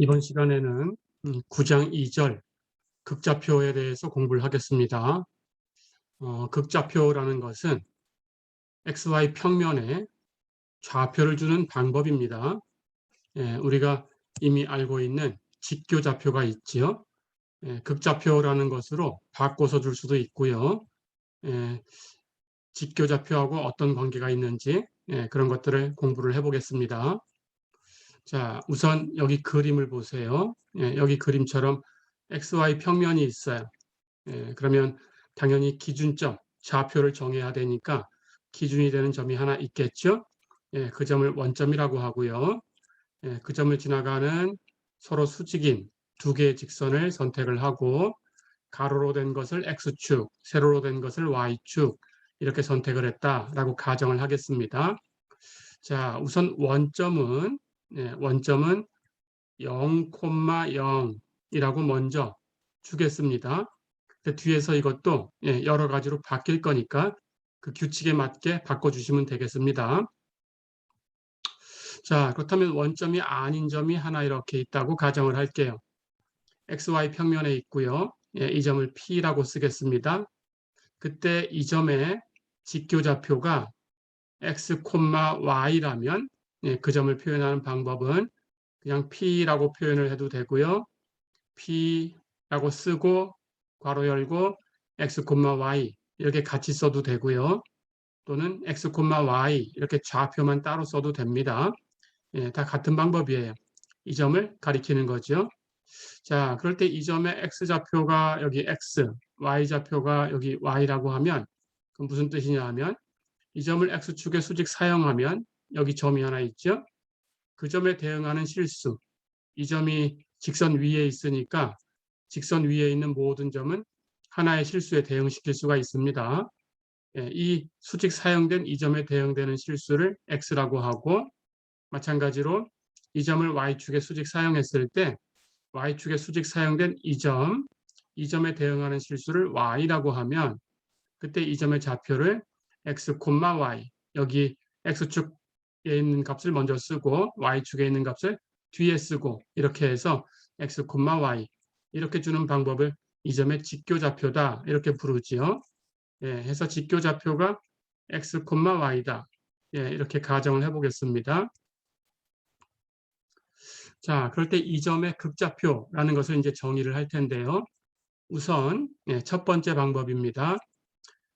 이번 시간에는 9장 2절 극좌표에 대해서 공부를 하겠습니다. 극좌표라는 것은 XY 평면에 좌표를 주는 방법입니다. 우리가 이미 알고 있는 직교좌표가 있지요. 극좌표라는 것으로 바꿔서 줄 수도 있고요. 직교좌표하고 어떤 관계가 있는지 그런 것들을 공부를 해보겠습니다. 자, 우선 여기 그림을 보세요. 여기 그림처럼 XY 평면이 있어요. 그러면 당연히 기준점, 좌표를 정해야 되니까 기준이 되는 점이 하나 있겠죠. 그 점을 원점이라고 하고요. 그 점을 지나가는 서로 수직인 두 개의 직선을 선택을 하고 가로로 된 것을 X축, 세로로 된 것을 Y축 이렇게 선택을 했다라고 가정을 하겠습니다. 자, 우선 원점은 0,0이라고 먼저 주겠습니다. 뒤에서 이것도 여러 가지로 바뀔 거니까 그 규칙에 맞게 바꿔주시면 되겠습니다. 자, 그렇다면 원점이 아닌 점이 하나 이렇게 있다고 가정을 할게요. XY 평면에 있고요. 이 점을 P라고 쓰겠습니다. 그때 이 점의 직교좌표가 X, Y라면 그 점을 표현하는 방법은 그냥 P라고 표현을 해도 되고요. P라고 쓰고 괄호 열고 X, Y 이렇게 같이 써도 되고요. 또는 X, Y 이렇게 좌표만 따로 써도 됩니다. 다 같은 방법이에요. 이 점을 가리키는 거죠. 자, 그럴 때 이 점의 X좌표가 여기 X, Y좌표가 여기 Y라고 하면 그럼 무슨 뜻이냐 하면 이 점을 X축에 수직 사용하면 여기 점이 하나 있죠. 그 점에 대응하는 실수, 이 점이 직선 위에 있으니까 직선 위에 있는 모든 점은 하나의 실수에 대응시킬 수가 있습니다. 이 수직 사용된 이 점에 대응되는 실수를 X라고 하고 마찬가지로 이 점을 Y축에 수직 사용했을 때 Y축에 수직 사용된 이 점에 대응하는 실수를 Y라고 하면 그때 이 점의 좌표를 X, Y 여기 X축에 있는 값을 먼저 쓰고 Y축에 있는 값을 뒤에 쓰고 이렇게 해서 X, Y 이렇게 주는 방법을 이 점의 직교좌표다 이렇게 부르지요. 해서 직교좌표가 X, Y다. 이렇게 가정을 해보겠습니다. 자, 그럴 때 이 점의 극좌표라는 것을 이제 정의를 할 텐데요. 우선 첫 번째 방법입니다.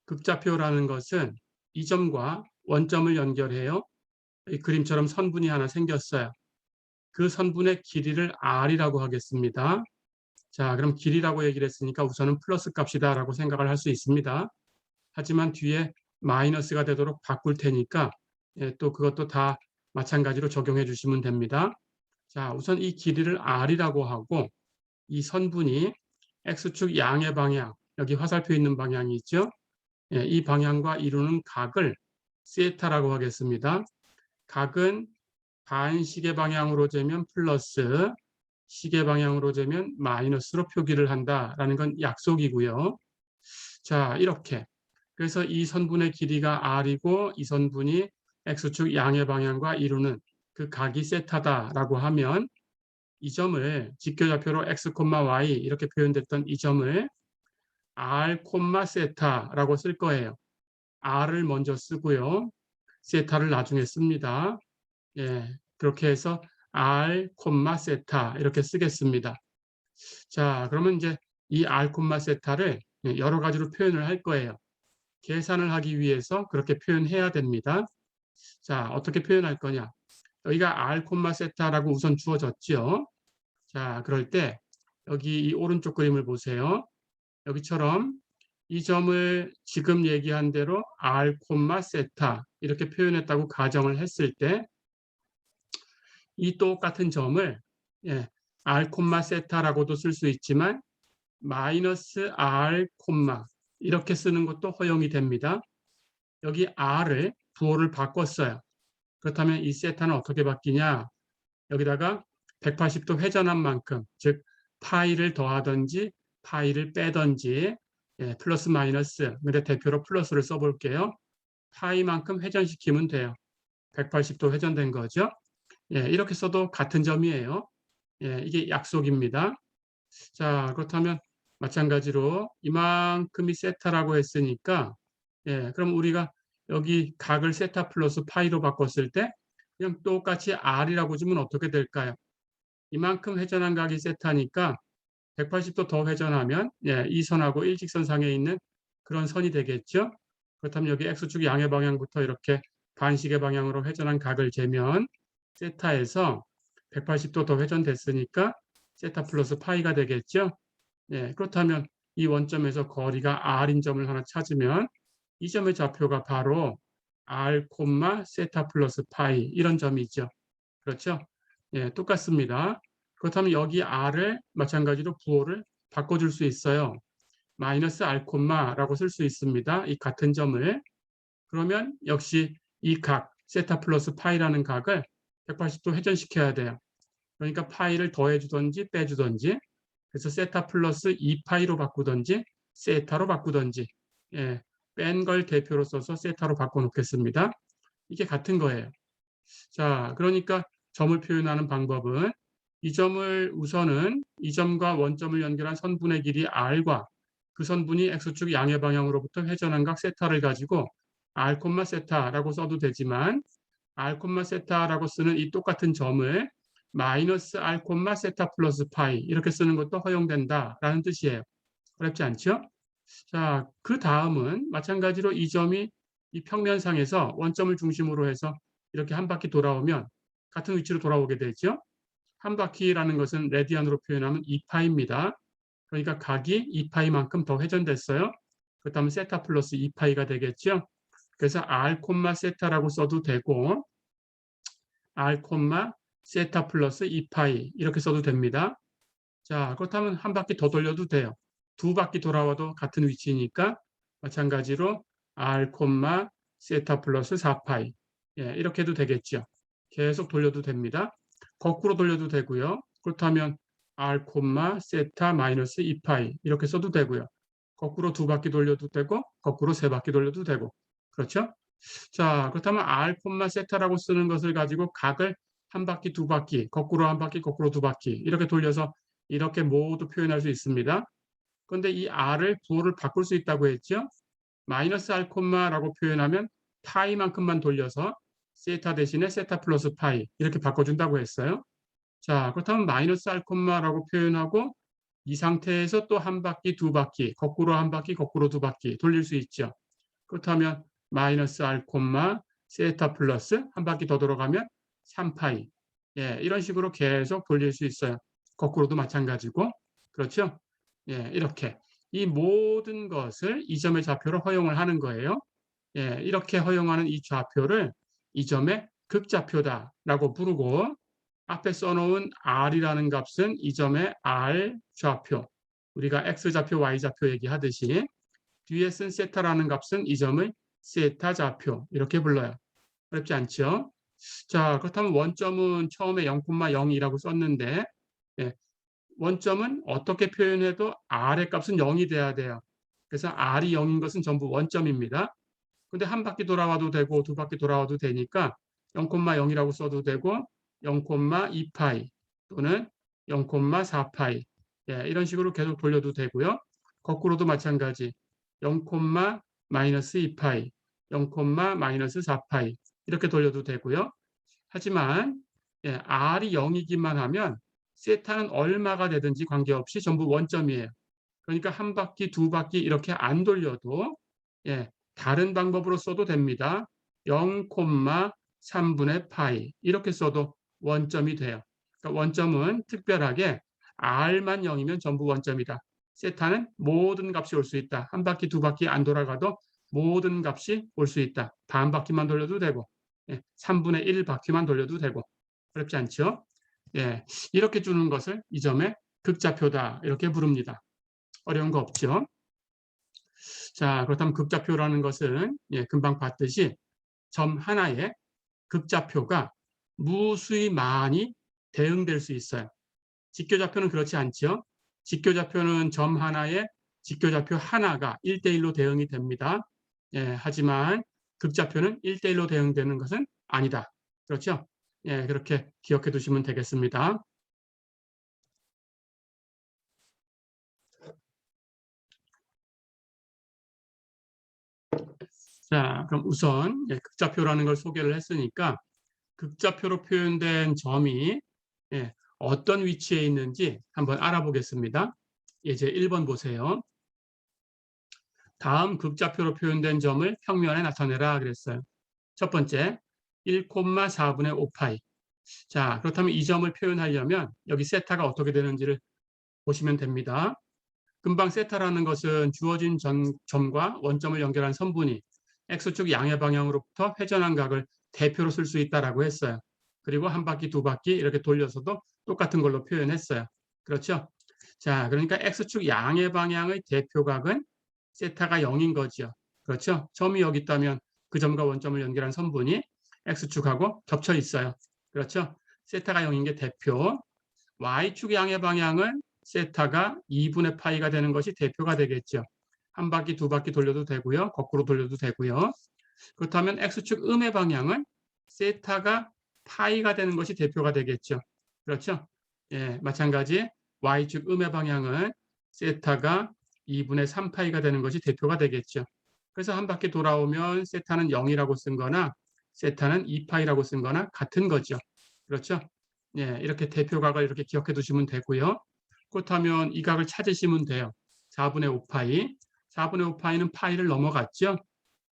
극좌표라는 것은 이 점과 원점을 연결해요. 이 그림처럼 선분이 하나 생겼어요. 그 선분의 길이를 R이라고 하겠습니다. 자, 그럼 길이라고 얘기를 했으니까 우선은 플러스 값이다 라고 생각을 할 수 있습니다. 하지만 뒤에 마이너스가 되도록 바꿀 테니까 또 그것도 다 마찬가지로 적용해 주시면 됩니다. 자, 우선 이 길이를 R이라고 하고 이 선분이 X축 양의 방향, 여기 화살표 있는 방향이 있죠. 이 방향과 이루는 각을 세타라고 하겠습니다. 각은 반시계 방향으로 재면 플러스, 시계 방향으로 재면 마이너스로 표기를 한다라는 건 약속이고요. 자, 이렇게. 그래서 이 선분의 길이가 R이고 이 선분이 X축 양의 방향과 이루는 그 각이 세타다라고 하면 이 점을 직교좌표로 X, Y 이렇게 표현됐던 이 점을 R, 세타라고 쓸 거예요. R을 먼저 쓰고요. 세타를 나중에 씁니다. 그렇게 해서 R, 세타 이렇게 쓰겠습니다. 자, 그러면 이제 이 R, 세타를 여러 가지로 표현을 할 거예요. 계산을 하기 위해서 그렇게 표현해야 됩니다. 자, 어떻게 표현할 거냐? 여기가 R, 세타라고 우선 주어졌죠. 자, 그럴 때 여기 이 오른쪽 그림을 보세요. 여기처럼 이 점을 지금 얘기한 대로 R, 세타 이렇게 표현했다고 가정을 했을 때 이 똑같은 점을 R, 세타라고도 쓸 수 있지만 마이너스 R, 이렇게 쓰는 것도 허용이 됩니다. 여기 R을 부호를 바꿨어요. 그렇다면 이 세타는 어떻게 바뀌냐? 여기다가 180도 회전한 만큼, 즉 파이를 더하든지 파이를 빼든지 플러스 마이너스, 근데 대표로 플러스를 써볼게요. 파이만큼 회전시키면 돼요. 180도 회전된 거죠. 이렇게 써도 같은 점이에요. 예, 이게 약속입니다. 자, 그렇다면 마찬가지로 이만큼이 세타라고 했으니까 그럼 우리가 여기 각을 세타 플러스 파이로 바꿨을 때 그냥 똑같이 r이라고 주면 어떻게 될까요? 이만큼 회전한 각이 세타니까 180도 더 회전하면 이 선하고 일직선상에 있는 그런 선이 되겠죠. 그렇다면 여기 x축 양의 방향부터 이렇게 반시계 방향으로 회전한 각을 재면 세타에서 180도 더 회전됐으니까 세타 플러스 파이가 되겠죠. 그렇다면 이 원점에서 거리가 r인 점을 하나 찾으면 이 점의 좌표가 바로 r, 세타 플러스 파이 이런 점이죠. 그렇죠? 똑같습니다. 그렇다면 여기 r을 마찬가지로 부호를 바꿔줄 수 있어요. 마이너스 r, 라고 쓸 수 있습니다. 이 같은 점을. 그러면 역시 이 각, 세타 플러스 파이라는 각을 180도 회전시켜야 돼요. 그러니까 파이를 더해주든지 빼주든지, 그래서 세타 플러스 2파이로 바꾸든지 세타로 바꾸든지, 뺀 걸 대표로 써서 세타로 바꿔놓겠습니다. 이게 같은 거예요. 자, 그러니까 점을 표현하는 방법은 이 점을 우선은 이 점과 원점을 연결한 선분의 길이 r과 그 선분이 x축 양의 방향으로부터 회전한 각 세타를 가지고 r, 세타라고 써도 되지만 r, 세타라고 쓰는 이 똑같은 점을 마이너스 r, 세타 플러스 파이 이렇게 쓰는 것도 허용된다라는 뜻이에요. 어렵지 않죠? 자, 그 다음은 마찬가지로 이 점이 이 평면상에서 원점을 중심으로 해서 이렇게 한 바퀴 돌아오면 같은 위치로 돌아오게 되죠. 한 바퀴라는 것은 레디안으로 표현하면 2파입니다. 그러니까 각이 2파이만큼 더 회전됐어요. 그렇다면 세타 플러스 2파이가 되겠죠. 그래서 r, 세타라고 써도 되고 r, 세타 플러스 2파이 이렇게 써도 됩니다. 자, 그렇다면 한 바퀴 더 돌려도 돼요. 두 바퀴 돌아와도 같은 위치니까 마찬가지로 r, 세타 플러스 4파이 이렇게 해도 되겠죠. 계속 돌려도 됩니다. 거꾸로 돌려도 되고요. 그렇다면 r, 세타 마이너스 2파이 이렇게 써도 되고요. 거꾸로 두 바퀴 돌려도 되고 거꾸로 세 바퀴 돌려도 되고 그렇죠? 자, 그렇다면 r, 세타라고 쓰는 것을 가지고 각을 한 바퀴, 두 바퀴, 거꾸로 한 바퀴, 거꾸로 두 바퀴 이렇게 돌려서 이렇게 모두 표현할 수 있습니다. 그런데 이 r을 부호를 바꿀 수 있다고 했죠. 마이너스 r, 라고 표현하면 파이만큼만 돌려서 세타 대신에 세타 플러스 파이 이렇게 바꿔준다고 했어요. 자, 그렇다면 마이너스 r, 라고 표현하고 이 상태에서 또 한 바퀴, 두 바퀴, 거꾸로 한 바퀴, 거꾸로 두 바퀴 돌릴 수 있죠. 그렇다면 마이너스 r, 세타 플러스 한 바퀴 더 돌아가면 3파이 이런 식으로 계속 돌릴 수 있어요. 거꾸로도 마찬가지고 그렇죠? 이렇게 이 모든 것을 이 점의 좌표로 허용을 하는 거예요. 이렇게 허용하는 이 좌표를 이 점의 극좌표다라고 부르고 앞에 써놓은 r이라는 값은 이 점의 r 좌표 우리가 x좌표, y좌표 얘기하듯이 뒤에 쓴 세타라는 값은 이 점을 세타 좌표 이렇게 불러요. 어렵지 않죠? 자, 그렇다면 원점은 처음에 0,0이라고 썼는데 원점은 어떻게 표현해도 r의 값은 0이 돼야 돼요. 그래서 r이 0인 것은 전부 원점입니다. 근데 한 바퀴 돌아와도 되고 두 바퀴 돌아와도 되니까 0,0이라고 써도 되고 0,2파이 또는 0,4파이 이런 식으로 계속 돌려도 되고요. 거꾸로도 마찬가지 0, 마이너스 2파이, 0, 마이너스 4파이 이렇게 돌려도 되고요. 하지만 r이 0이기만 하면 세타는 얼마가 되든지 관계없이 전부 원점이에요. 그러니까 한 바퀴, 두 바퀴 이렇게 안 돌려도 다른 방법으로 써도 됩니다. 0,3분의 파이 이렇게 써도 원점이 돼요. 그러니까 원점은 특별하게 r만 0이면 전부 원점이다. 세타는 모든 값이 올 수 있다. 한 바퀴, 두 바퀴 안 돌아가도 모든 값이 올 수 있다. 반 바퀴만 돌려도 되고 3분의 1 바퀴만 돌려도 되고 어렵지 않죠? 이렇게 주는 것을 이 점의 극좌표다 이렇게 부릅니다. 어려운 거 없죠? 자, 그렇다면 극좌표라는 것은 금방 봤듯이 점 하나에 극좌표가 무수히 많이 대응될 수 있어요. 직교좌표는 그렇지 않죠. 직교좌표는 점 하나에 직교좌표 하나가 1대1로 대응이 됩니다. 하지만 극좌표는 1대1로 대응되는 것은 아니다. 그렇죠? 그렇게 기억해 두시면 되겠습니다. 자, 그럼 우선 극좌표라는 걸 소개를 했으니까 극좌표로 표현된 점이 어떤 위치에 있는지 한번 알아보겠습니다. 이제 1번 보세요. 다음 극좌표로 표현된 점을 평면에 나타내라 그랬어요. 첫 번째, 1,4분의 5파이. 자, 그렇다면 이 점을 표현하려면 여기 세타가 어떻게 되는지를 보시면 됩니다. 금방 세타라는 것은 주어진 점과 원점을 연결한 선분이 X축 양의 방향으로부터 회전한 각을 대표로 쓸 수 있다라고 했어요. 그리고 한 바퀴, 두 바퀴 이렇게 돌려서도 똑같은 걸로 표현했어요. 그렇죠? 자, 그러니까 X축 양의 방향의 대표각은 세타가 0인 거죠. 그렇죠? 점이 여기 있다면 그 점과 원점을 연결한 선분이 X축하고 겹쳐 있어요. 그렇죠? 세타가 0인 게 대표. Y축 양의 방향은 세타가 2분의 파이가 되는 것이 대표가 되겠죠. 한 바퀴, 두 바퀴 돌려도 되고요. 거꾸로 돌려도 되고요. 그렇다면 X축 음의 방향은 세타가 파이가 되는 것이 대표가 되겠죠. 그렇죠? 예, 마찬가지 Y축 음의 방향은 세타가 2분의 3파이가 되는 것이 대표가 되겠죠. 그래서 한 바퀴 돌아오면 세타는 0이라고 쓴 거나 세타는 2파이라고 쓴 거나 같은 거죠. 그렇죠? 예, 이렇게 대표각을 이렇게 기억해 두시면 되고요. 그렇다면 이 각을 찾으시면 돼요. 4분의 5파이. 4분의 5파이는 파이를 넘어갔죠.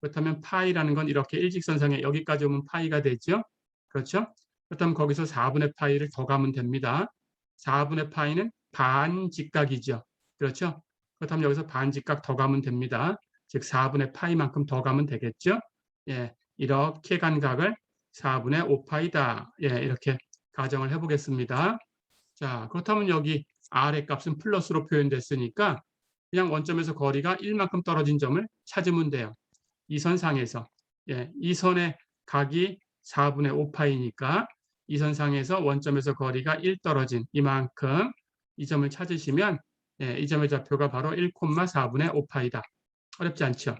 그렇다면 파이라는 건 이렇게 일직선상에 여기까지 오면 파이가 되죠. 그렇죠? 그렇다면 거기서 4분의 파이를 더 가면 됩니다. 4분의 파이는 반직각이죠. 그렇죠? 그렇다면 여기서 반직각 더 가면 됩니다. 즉 4분의 파이만큼 더 가면 되겠죠. 예, 이렇게 간 각을 4분의 5파이다. 예, 이렇게 가정을 해보겠습니다. 자, 그렇다면 여기 R의 값은 플러스로 표현됐으니까 그냥 원점에서 거리가 1만큼 떨어진 점을 찾으면 돼요. 이 선상에서. 예, 이 선의 각이 4분의 5파이니까 이 선상에서 원점에서 거리가 1 떨어진 이만큼 이 점을 찾으시면 이 점의 좌표가 바로 1,4분의 5파이다. 어렵지 않죠?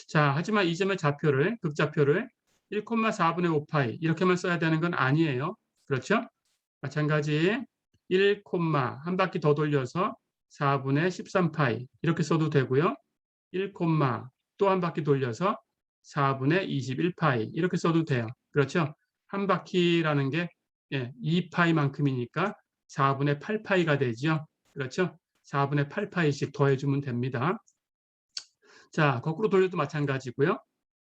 자, 하지만 이 점의 좌표를, 극좌표를 1,4분의 5파이 이렇게만 써야 되는 건 아니에요. 그렇죠? 마찬가지 1, 한 바퀴 더 돌려서 4분의 13파이 이렇게 써도 되고요. 1, 또 한 바퀴 돌려서 4분의 21파이 이렇게 써도 돼요. 그렇죠? 한 바퀴라는 게 2파이만큼이니까 4분의 8파이가 되죠. 그렇죠? 4분의 8파이씩 더해주면 됩니다. 자, 거꾸로 돌려도 마찬가지고요.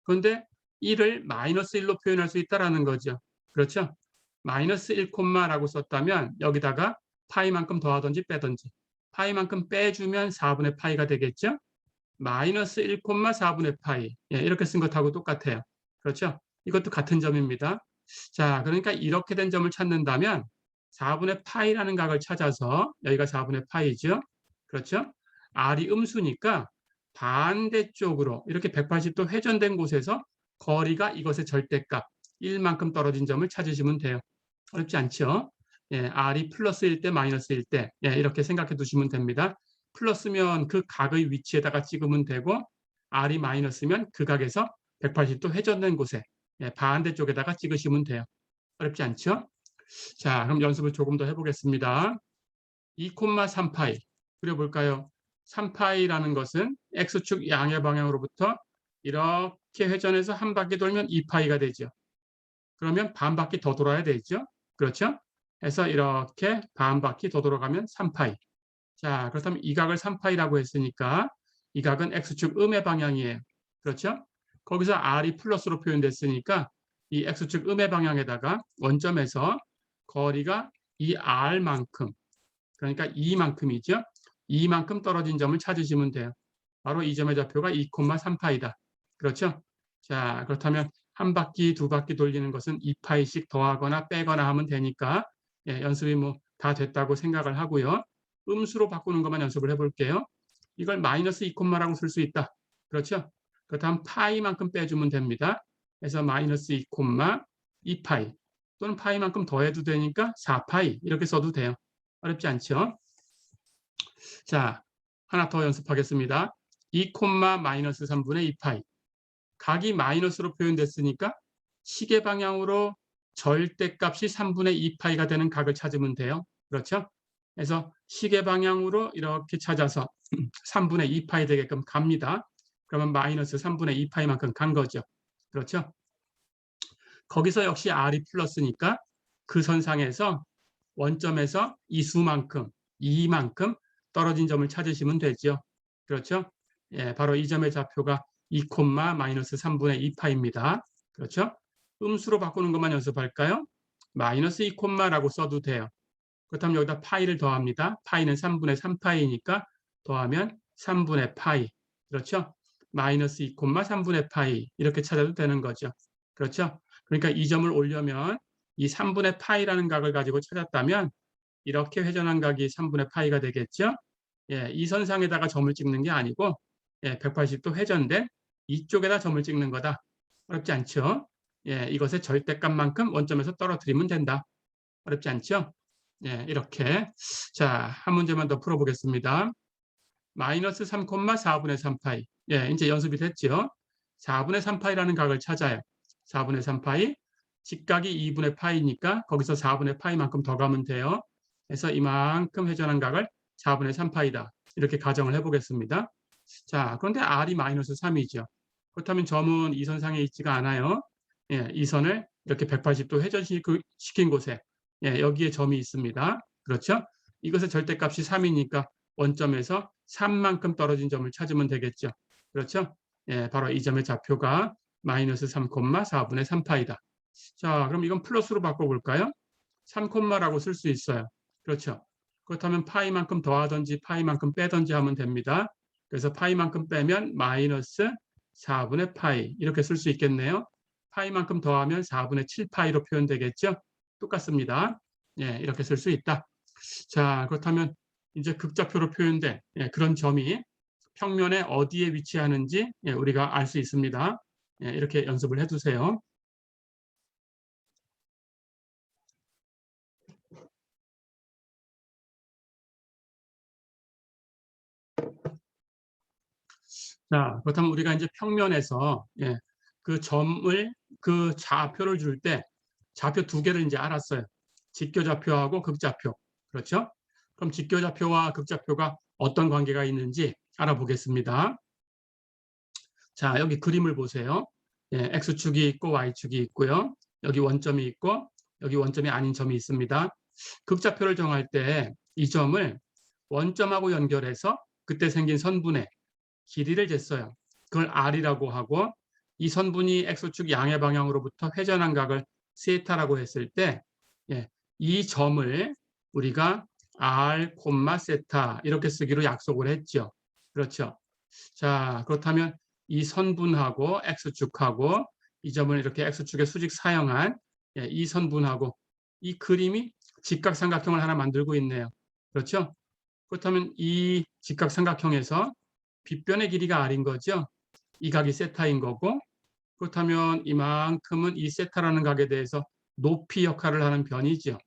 그런데 1을 마이너스 1로 표현할 수 있다는 거죠. 그렇죠? 마이너스 1,라고 썼다면 여기다가 파이만큼 더하든지 빼든지 파이만큼 빼주면 4분의 파이가 되겠죠? 마이너스 1,4분의 파이 이렇게 쓴 것하고 똑같아요. 그렇죠? 이것도 같은 점입니다. 자, 그러니까 이렇게 된 점을 찾는다면 4분의 파이라는 각을 찾아서 여기가 4분의 파이죠. 그렇죠? R이 음수니까 반대쪽으로 이렇게 180도 회전된 곳에서 거리가 이것의 절대값 1만큼 떨어진 점을 찾으시면 돼요. 어렵지 않죠? 예, R이 플러스일 때 마이너스일 때 이렇게 생각해 두시면 됩니다. 플러스면 그 각의 위치에다가 찍으면 되고 R이 마이너스면 그 각에서 180도 회전된 곳에 반대쪽에다가 찍으시면 돼요. 어렵지 않죠? 자, 그럼 연습을 조금 더 해보겠습니다. 2,3파이 그려볼까요? 3파이라는 것은 X축 양의 방향으로부터 이렇게 회전해서 한 바퀴 돌면 2파이가 되죠. 그러면 반 바퀴 더 돌아야 되죠. 그렇죠? 해서 이렇게 반 바퀴 더 돌아가면 3파이. 자, 그렇다면 이 각을 3파이라고 했으니까 이 각은 X축 음의 방향이에요. 그렇죠? 거기서 R이 플러스로 표현됐으니까 이 X축 음의 방향에다가 원점에서 거리가 이 R만큼, 그러니까 2만큼이죠. 2만큼 떨어진 점을 찾으시면 돼요. 바로 이 점의 좌표가 2,3파이다. 그렇죠? 자, 그렇다면 한 바퀴, 두 바퀴 돌리는 것은 2파이씩 더하거나 빼거나 하면 되니까 연습이 뭐 다 됐다고 생각을 하고요. 음수로 바꾸는 것만 연습을 해볼게요. 이걸 마이너스 2,라고 쓸 수 있다. 그렇죠? 그렇다면 파이만큼 빼주면 됩니다. 그래서 마이너스 2,2파이 또는 파이만큼 더해도 되니까 4파이 이렇게 써도 돼요. 어렵지 않죠? 자, 하나 더 연습하겠습니다. 2, 마이너스 3분의 2파이. 각이 마이너스로 표현됐으니까 시계 방향으로 절대값이 3분의 2파이가 되는 각을 찾으면 돼요. 그렇죠? 그래서 시계 방향으로 이렇게 찾아서 3분의 2파이 되게끔 갑니다. 그러면 마이너스 3분의 2파이만큼 간 거죠. 그렇죠? 거기서 역시 r이 플러스니까 그 선상에서 원점에서 이 수만큼, 2만큼 떨어진 점을 찾으시면 되죠. 그렇죠? 예, 바로 이 점의 좌표가 2, 마이너스 3분의 2파입니다. 그렇죠? 음수로 바꾸는 것만 연습할까요? 마이너스 2, 라고 써도 돼요. 그렇다면 여기다 파이를 더합니다. 파이는 3분의 3파이니까 더하면 3분의 파이. 그렇죠? 마이너스 2, 3분의 파이 이렇게 찾아도 되는 거죠. 그렇죠? 그러니까 이 점을 올려면 이 3분의 파이라는 각을 가지고 찾았다면 이렇게 회전한 각이 3분의 파이가 되겠죠? 예, 이 선상에다가 점을 찍는 게 아니고 180도 회전된 이쪽에다 점을 찍는 거다. 어렵지 않죠? 예, 이것의 절대값만큼 원점에서 떨어뜨리면 된다. 어렵지 않죠? 예, 이렇게. 자, 한 문제만 더 풀어보겠습니다. 마이너스 3, 4분의 3파이. 예, 이제 연습이 됐죠? 4분의 3파이라는 각을 찾아요. 4분의 3파이. 직각이 2분의 파이니까 거기서 4분의 파이만큼 더 가면 돼요. 그래서 이만큼 회전한 각을 4분의 3파이다. 이렇게 가정을 해보겠습니다. 자, 그런데 r이 마이너스 3이죠. 그렇다면 점은 이 선상에 있지가 않아요. 예, 이 선을 이렇게 180도 회전시킨 곳에 여기에 점이 있습니다. 그렇죠? 이것의 절대값이 3이니까 원점에서 3만큼 떨어진 점을 찾으면 되겠죠. 그렇죠? 예, 바로 이 점의 좌표가 마이너스 3, 4분의 3파이다. 자, 그럼 이건 플러스로 바꿔볼까요? 3콤마라고 쓸 수 있어요. 그렇죠? 그렇다면 파이만큼 더하든지 파이만큼 빼든지 하면 됩니다. 그래서 파이만큼 빼면 마이너스 4분의 파이 이렇게 쓸 수 있겠네요. 파이만큼 더하면 4분의 7파이로 표현되겠죠? 똑같습니다. 예, 이렇게 쓸 수 있다. 자, 그렇다면 이제 극좌표로 표현된 그런 점이 평면에 어디에 위치하는지 우리가 알 수 있습니다. 이렇게 연습을 해두세요. 자, 그렇다면 우리가 이제 평면에서 그 점을 그 좌표를 줄 때 좌표 두 개를 이제 알았어요. 직교좌표하고 극좌표. 그렇죠? 그럼 직교좌표와 극좌표가 어떤 관계가 있는지 알아보겠습니다. 자, 여기 그림을 보세요. X축이 있고 Y축이 있고요. 여기 원점이 있고 여기 원점이 아닌 점이 있습니다. 극좌표를 정할 때 이 점을 원점하고 연결해서 그때 생긴 선분의 길이를 쟀어요. 그걸 R이라고 하고 이 선분이 X축 양의 방향으로부터 회전한 각을 세타라고 했을 때 이 점을 우리가 R, 세타 이렇게 쓰기로 약속을 했죠. 그렇죠. 자, 그렇다면 이 선분하고 X축하고 이 점을 이렇게 X축의 수직 사용한 이 선분하고 이 그림이 직각삼각형을 하나 만들고 있네요. 그렇죠? 그렇다면 이 직각삼각형에서 빗변의 길이가 R인 거죠. 이 각이 세타인 거고 그렇다면 이만큼은 이 세타라는 각에 대해서 높이 역할을 하는 변이죠.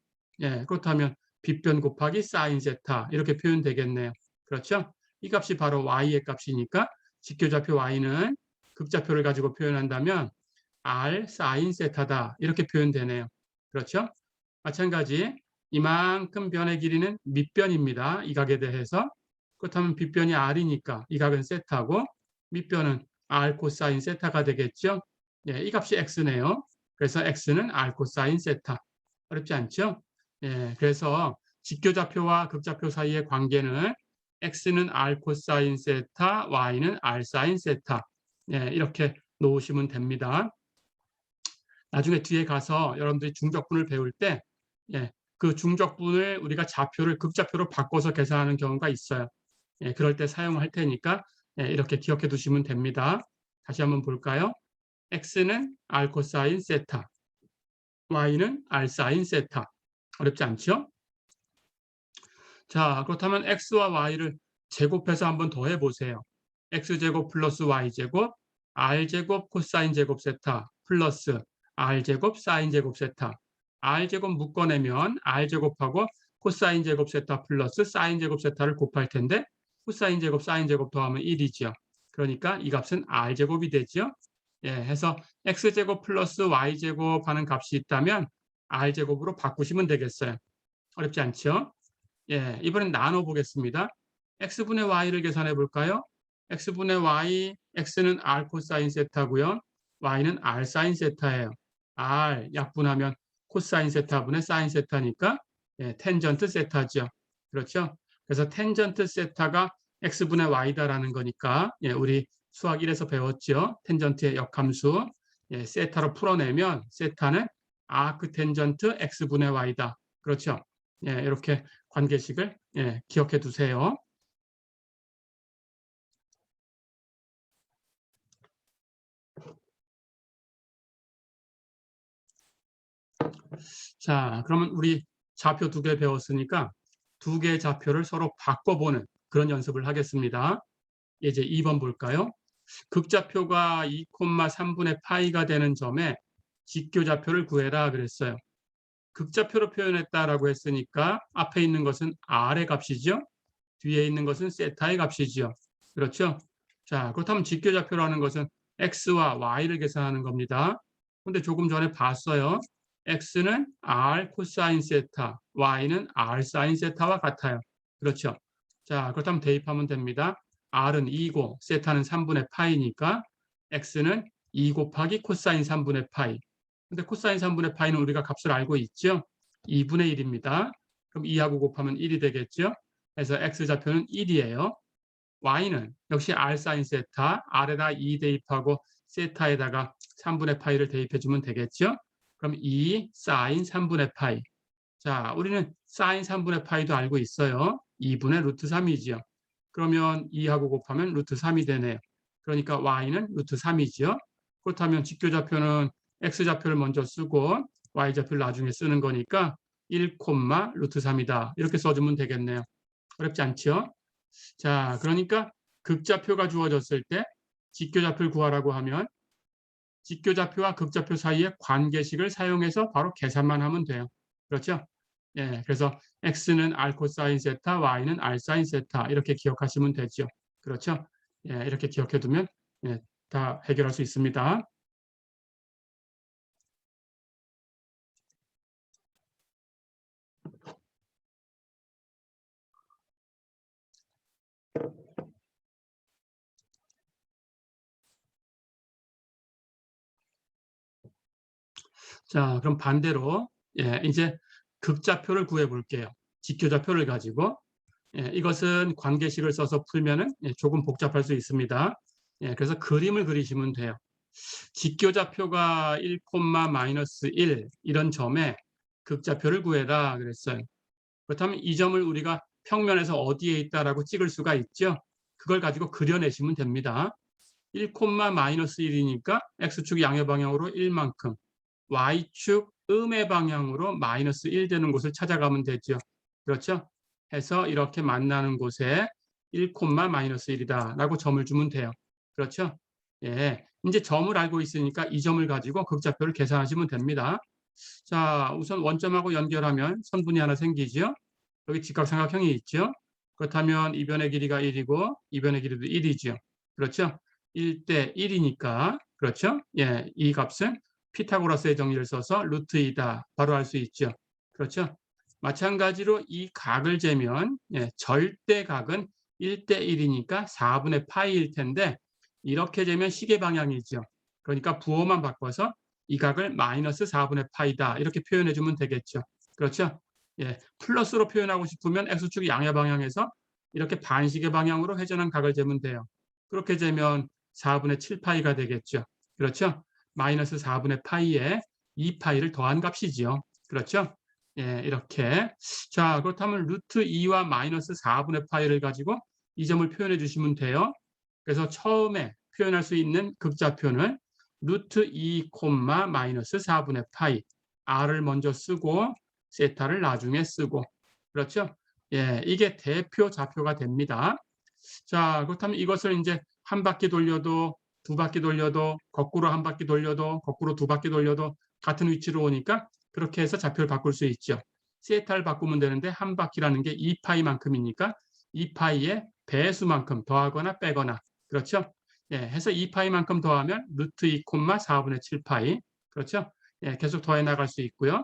그렇다면 빗변 곱하기 사인 세타 이렇게 표현되겠네요. 그렇죠? 이 값이 바로 y의 값이니까 직교좌표 y는 극좌표를 가지고 표현한다면 r 사인 세타다 이렇게 표현되네요. 그렇죠? 마찬가지 이만큼 변의 길이는 밑변입니다. 이 각에 대해서. 그렇다면 빗변이 r이니까 이 각은 세타고 밑변은 r 코사인 세타가 되겠죠. 이 값이 x네요. 그래서 x는 r 코사인 세타. 어렵지 않죠? 그래서 직교좌표와 극좌표 사이의 관계는 x는 r 코사인 세타, y는 r 사인 세타. 이렇게 놓으시면 됩니다. 나중에 뒤에 가서 여러분들이 중적분을 배울 때 그 중적분을 우리가 좌표를 극좌표로 바꿔서 계산하는 경우가 있어요. 그럴 때 사용할 테니까 이렇게 기억해 두시면 됩니다. 다시 한번 볼까요? x는 r 코사인 세타, y는 r 사인 세타. 어렵지 않죠? 자, 그렇다면 x와 y를 제곱해서 한번 더해 보세요. x제곱 플러스 y제곱 r제곱 코사인 제곱 세타 플러스 r제곱 사인 제곱 세타. r제곱 묶어내면 r제곱하고 코사인 제곱 세타 플러스 사인 제곱 세타를 곱할 텐데 코사인 제곱 사인 제곱 더하면 1이죠. 그러니까 이 값은 r제곱이 되죠. 해서 x제곱 플러스 y제곱 하는 값이 있다면 r제곱으로 바꾸시면 되겠어요. 어렵지 않죠? 이번엔 나눠 보겠습니다. x분의 y를 계산해 볼까요? x분의 y, x는 r 코사인 세타고요. y는 r 사인 세타예요. r 약분하면 코사인 세타분의 사인 세타니까 텐전트 세타죠. 그렇죠? 그래서 텐전트 세타가 x분의 y다라는 거니까 우리 수학 1에서 배웠죠. 텐전트의 역함수 세타로 풀어내면 세타는 아크 텐전트 x분의 y다. 그렇죠? 이렇게 관계식을 기억해 두세요. 자, 그러면 우리 좌표 2개 배웠으니까 2개의 좌표를 서로 바꿔보는 그런 연습을 하겠습니다. 이제 2번 볼까요? 극좌표가 2,3분의 파이가 되는 점에 직교좌표를 구해라 그랬어요. 극좌표로 표현했다라고 했으니까 앞에 있는 것은 r의 값이죠. 뒤에 있는 것은 세타의 값이죠. 그렇죠? 자, 그렇다면 직교좌표라는 것은 x와 y를 계산하는 겁니다. 근데 조금 전에 봤어요. x는 r 코사인 세타, y는 r 사인 세타와 같아요. 그렇죠? 자, 그렇다면 대입하면 됩니다. r은 2고 세타는 3분의 파이니까 x는 2 곱하기 코사인 3분의 파이. 근데 코사인 3분의 파이는 우리가 값을 알고 있죠? 2분의 1입니다. 그럼 2하고 곱하면 1이 되겠죠? 그래서 x좌표는 1이에요. y는 역시 r 사인 세타, r에다 2 대입하고 세타에다가 3분의 파이를 대입해주면 되겠죠? 그럼 2 사인 3분의 파이. 자, 우리는 사인 3분의 파이도 알고 있어요. 2분의 루트 3이죠. 그러면 2하고 곱하면 루트 3이 되네요. 그러니까 y는 루트 3이죠. 그렇다면 직교좌표는 x좌표를 먼저 쓰고 y좌표를 나중에 쓰는 거니까 1, 루트 3이다. 이렇게 써주면 되겠네요. 어렵지 않죠? 자, 그러니까 극좌표가 주어졌을 때 직교좌표를 구하라고 하면 직교좌표와 극좌표 사이의 관계식을 사용해서 바로 계산만 하면 돼요. 그렇죠? 그래서 x는 r 코사인 세타, y는 r 사인 세타 이렇게 기억하시면 되죠. 그렇죠? 이렇게 기억해 두면 다 해결할 수 있습니다. 자, 그럼 반대로 이제 극좌표를 구해 볼게요. 직교좌표를 가지고 이것은 관계식을 써서 풀면은 조금 복잡할 수 있습니다. 그래서 그림을 그리시면 돼요. 직교좌표가 1, 마이너스 1 이런 점에 극좌표를 구해라 그랬어요. 그렇다면 이 점을 우리가 평면에서 어디에 있다라고 찍을 수가 있죠. 그걸 가지고 그려내시면 됩니다. 1, 마이너스 1이니까 x축 양의 방향으로 1만큼, y축 음의 방향으로 마이너스 1 되는 곳을 찾아가면 되죠. 그렇죠? 해서 이렇게 만나는 곳에 1, 마이너스 1이다 라고 점을 주면 돼요. 그렇죠? 이제 점을 알고 있으니까 이 점을 가지고 극좌표를 계산하시면 됩니다. 자, 우선 원점하고 연결하면 선분이 하나 생기죠. 여기 직각삼각형이 있죠. 그렇다면 이 변의 길이가 1이고 이 변의 길이도 1이죠. 그렇죠? 1대 1이니까 그렇죠? 이 값은 피타고라스의 정리를 써서 루트 2다 바로 알 수 있죠. 그렇죠? 마찬가지로 이 각을 재면 절대각은 1대 1이니까 4분의 파이일 텐데 이렇게 재면 시계 방향이죠. 그러니까 부호만 바꿔서 이 각을 마이너스 4분의 파이다 이렇게 표현해 주면 되겠죠. 그렇죠? 플러스로 표현하고 싶으면 x축 양의 방향에서 이렇게 반시계 방향으로 회전한 각을 재면 돼요. 그렇게 재면 4분의 7파이가 되겠죠. 그렇죠? 마이너스 4분의 파이에 2파이를 더한 값이지요. 그렇죠? 이렇게. 자, 그렇다면 루트 2와 마이너스 4분의 파이를 가지고 이 점을 표현해 주시면 돼요. 그래서 처음에 표현할 수 있는 극좌표는 루트 2, 마이너스 4분의 파이. r을 먼저 쓰고 세타를 나중에 쓰고. 그렇죠? 이게 대표 좌표가 됩니다. 자, 그렇다면 이것을 이제 한 바퀴 돌려도 두 바퀴 돌려도 거꾸로 한 바퀴 돌려도 거꾸로 두 바퀴 돌려도 같은 위치로 오니까 그렇게 해서 좌표를 바꿀 수 있죠. 세타를 바꾸면 되는데 한 바퀴라는 게 2파이만큼이니까 2파이의 배수만큼 더하거나 빼거나 그렇죠? 해서 2파이만큼 더하면 루트 2, 4분의 7파이 그렇죠? 계속 더해 나갈 수 있고요.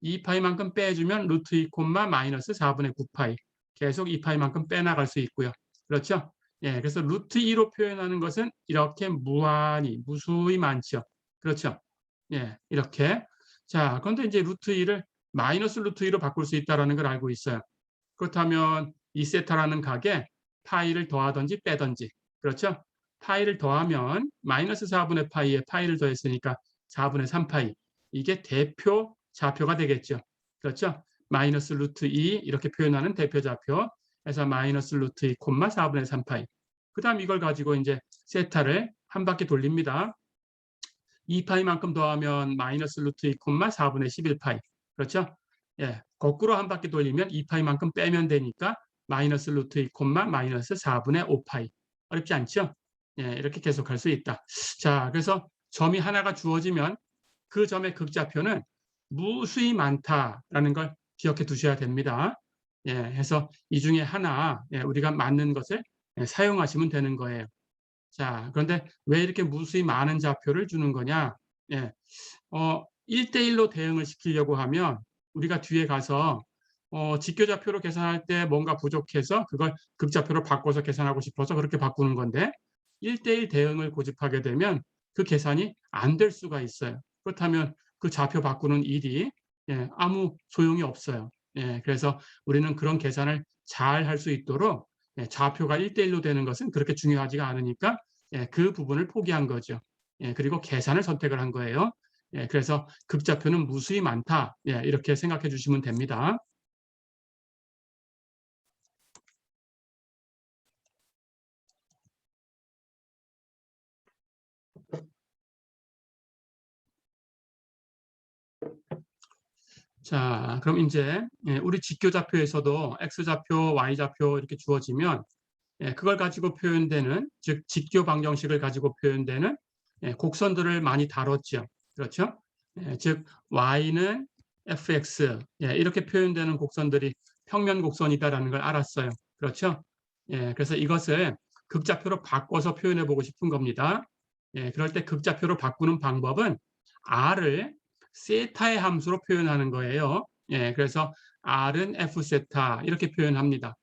2파이만큼 빼주면 루트 2, 마이너스 4분의 9파이 계속 2파이만큼 빼나갈 수 있고요. 그렇죠? 예, 그래서 루트 2로 표현하는 것은 이렇게 무수히 많죠. 그렇죠? 예, 이렇게. 자, 그런데 이제 루트 2를 마이너스 루트 2로 바꿀 수 있다는 걸 알고 있어요. 그렇다면 이 세타라는 각에 파이를 더하든지 빼든지. 그렇죠? 파이를 더하면 마이너스 4분의 파이에 파이를 더했으니까 4분의 3파이. 이게 대표 좌표가 되겠죠. 그렇죠? 마이너스 루트 2 이렇게 표현하는 대표 좌표. 그래서 마이너스 루트 2, 4분의 3파이. 그 다음 이걸 가지고 이제 세타를 한 바퀴 돌립니다. 2파이만큼 더하면 마이너스 루트 2, 4분의 11파이. 그렇죠? 예, 거꾸로 한 바퀴 돌리면 2파이만큼 빼면 되니까 마이너스 루트 2, 마이너스 4분의 5파이. 어렵지 않죠? 예, 이렇게 계속할 수 있다. 자, 그래서 점이 하나가 주어지면 그 점의 극좌표는 무수히 많다라는 걸 기억해 두셔야 됩니다. 예, 해서 이 중에 하나 우리가 맞는 것을 사용하시면 되는 거예요. 자, 그런데 왜 이렇게 무수히 많은 좌표를 주는 거냐? 예, 1대1로 대응을 시키려고 하면 우리가 뒤에 가서 직교좌표로 계산할 때 뭔가 부족해서 그걸 극좌표로 바꿔서 계산하고 싶어서 그렇게 바꾸는 건데 1대1 대응을 고집하게 되면 그 계산이 안 될 수가 있어요. 그렇다면 그 좌표 바꾸는 일이 아무 소용이 없어요. 그래서 우리는 그런 계산을 잘 할 수 있도록 좌표가 1대1로 되는 것은 그렇게 중요하지가 않으니까 그 부분을 포기한 거죠. 그리고 계산을 선택을 한 거예요. 그래서 극좌표는 무수히 많다. 이렇게 생각해 주시면 됩니다. 자, 그럼 이제 우리 직교좌표에서도 x좌표, y좌표 이렇게 주어지면 그걸 가지고 표현되는, 즉 직교 방정식을 가지고 표현되는 곡선들을 많이 다뤘죠. 그렇죠? 즉 y는 fx 이렇게 표현되는 곡선들이 평면 곡선이다라는 걸 알았어요. 그렇죠? 그래서 이것을 극좌표로 바꿔서 표현해 보고 싶은 겁니다. 그럴 때 극좌표로 바꾸는 방법은 r을 세타의 함수로 표현하는 거예요. 그래서 r은 f 세타 이렇게 표현합니다.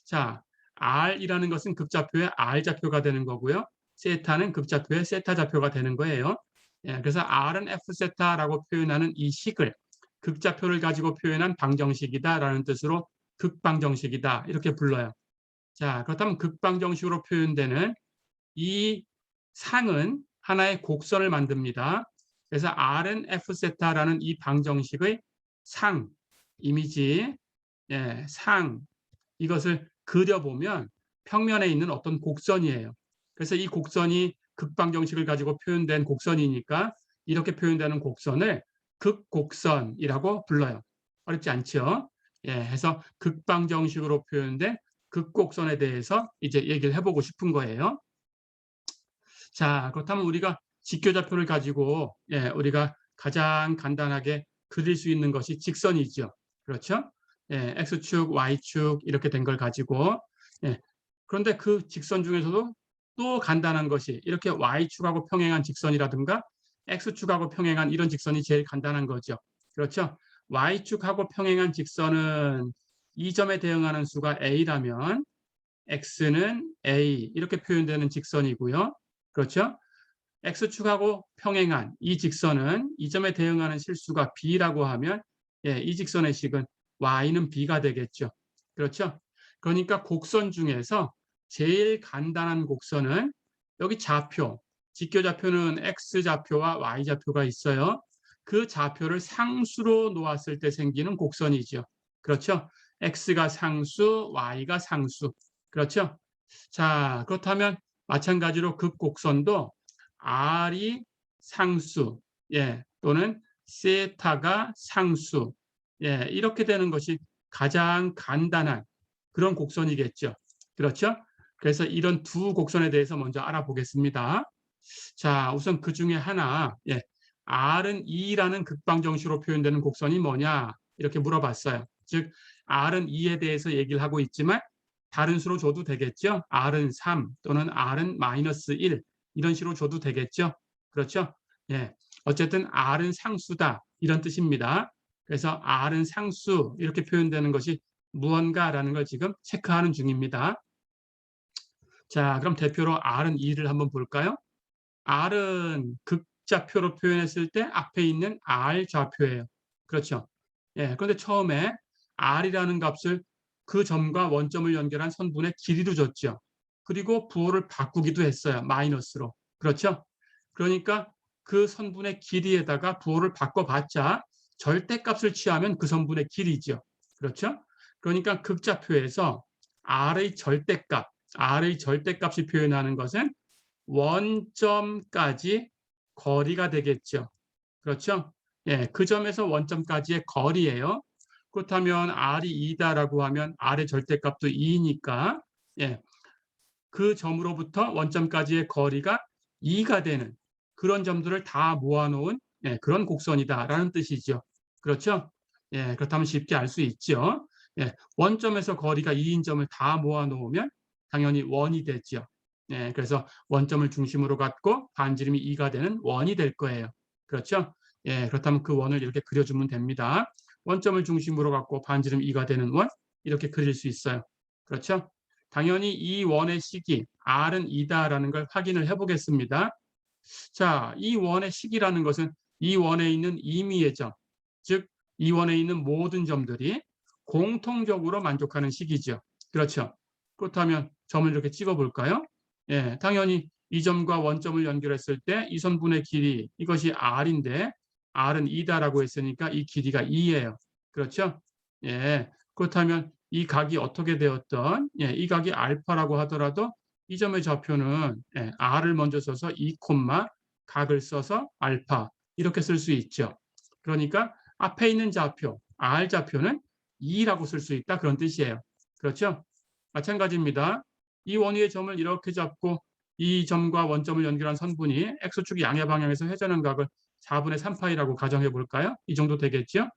자, r이라는 것은 극좌표의 r좌표가 되는 거고요. 세타는 극좌표의 세타 좌표가 되는 거예요. 그래서 r은 f 세타라고 표현하는 이 식을 극좌표를 가지고 표현한 방정식이다라는 뜻으로 극방정식이다 이렇게 불러요. 자, 그렇다면 극방정식으로 표현되는 이 상은 하나의 곡선을 만듭니다. 그래서 r은 f 세타라는 이 방정식의 상, 이미지, 상 이것을 그려보면 평면에 있는 어떤 곡선이에요. 그래서 이 곡선이 극방정식을 가지고 표현된 곡선이니까 이렇게 표현되는 곡선을 극곡선이라고 불러요. 어렵지 않죠? 해서 극방정식으로 표현된 극곡선에 대해서 이제 얘기를 해보고 싶은 거예요. 자, 그렇다면 우리가 직교좌표를 가지고 우리가 가장 간단하게 그릴 수 있는 것이 직선이죠. 그렇죠? X축, Y축 이렇게 된 걸 가지고 그런데 그 직선 중에서도 또 간단한 것이 이렇게 Y축하고 평행한 직선이라든가 X축하고 평행한 이런 직선이 제일 간단한 거죠. 그렇죠? Y축하고 평행한 직선은 이 점에 대응하는 수가 A라면 X는 A 이렇게 표현되는 직선이고요. 그렇죠? X축하고 평행한 이 직선은 이 점에 대응하는 실수가 B라고 하면 이 직선의 식은 Y는 B가 되겠죠. 그렇죠? 그러니까 곡선 중에서 제일 간단한 곡선은 여기 좌표, 직교좌표는 X좌표와 Y좌표가 있어요. 그 좌표를 상수로 놓았을 때 생기는 곡선이죠. 그렇죠? X가 상수, Y가 상수. 그렇죠? 자, 그렇다면 마찬가지로 극곡선도 R이 상수, 또는 세타가 상수, 이렇게 되는 것이 가장 간단한 그런 곡선이겠죠. 그렇죠? 그래서 이런 두 곡선에 대해서 먼저 알아보겠습니다. 자, 우선 그 중에 하나, R은 2라는 극방정식으로 표현되는 곡선이 뭐냐? 이렇게 물어봤어요. 즉, R은 2에 대해서 얘기를 하고 있지만 다른 수로 줘도 되겠죠. R은 3 또는 R은 마이너스 1 이런 식으로 줘도 되겠죠. 그렇죠? 어쨌든 R은 상수다 이런 뜻입니다. 그래서 R은 상수 이렇게 표현되는 것이 무언가라는 걸 지금 체크하는 중입니다. 자, 그럼 대표로 R은 2를 한번 볼까요? R은 극좌표로 표현했을 때 앞에 있는 R 좌표예요. 그렇죠? 예, 그런데 처음에 R이라는 값을 그 점과 원점을 연결한 선분의 길이로 줬죠. 그리고 부호를 바꾸기도 했어요. 마이너스로. 그렇죠? 그러니까 그 선분의 길이에다가 부호를 바꿔봤자 절대값을 취하면 그 선분의 길이죠. 그렇죠? 그러니까 극좌표에서 R의 절대값이 표현하는 것은 원점까지 거리가 되겠죠. 그렇죠? 예, 그 점에서 원점까지의 거리예요. 그렇다면 R이 2다라고 하면 R의 절대값도 2니까 예, 그 점으로부터 원점까지의 거리가 2가 되는 그런 점들을 다 모아놓은 예, 그런 곡선이다라는 뜻이죠. 그렇죠? 예, 그렇다면 쉽게 알 수 있죠. 예, 원점에서 거리가 2인 점을 다 모아놓으면 당연히 원이 되죠. 예, 그래서 원점을 중심으로 갖고 반지름이 2가 되는 원이 될 거예요. 그렇죠? 예, 그렇다면 그 원을 이렇게 그려주면 됩니다. 원점을 중심으로 갖고 반지름 2가 되는 원 이렇게 그릴 수 있어요. 그렇죠? 당연히 이 원의 식이 R은 2다라는 걸 확인을 해보겠습니다. 자, 이 원의 식이라는 것은 이 원에 있는 임의의 점, 즉 이 원에 있는 모든 점들이 공통적으로 만족하는 식이죠. 그렇죠. 그렇다면 점을 이렇게 찍어볼까요? 예, 당연히 이 점과 원점을 연결했을 때 이 선분의 길이 이것이 R인데 R은 2다라고 했으니까 이 길이가 2예요. 그렇죠? 예, 그렇다면 이 각이 어떻게 되었던 예, 이 각이 알파라고 하더라도 이 점의 좌표는 예, R을 먼저 써서 2, 각을 써서 알파 이렇게 쓸 수 있죠. 그러니까 앞에 있는 좌표, R 좌표는 2라고 쓸 수 있다 그런 뜻이에요. 그렇죠? 마찬가지입니다. 이 원위의 점을 이렇게 잡고 이 점과 원점을 연결한 선분이 X축 양의 방향에서 회전한 각을 4분의 3파이라고 가정해 볼까요? 이 정도 되겠죠?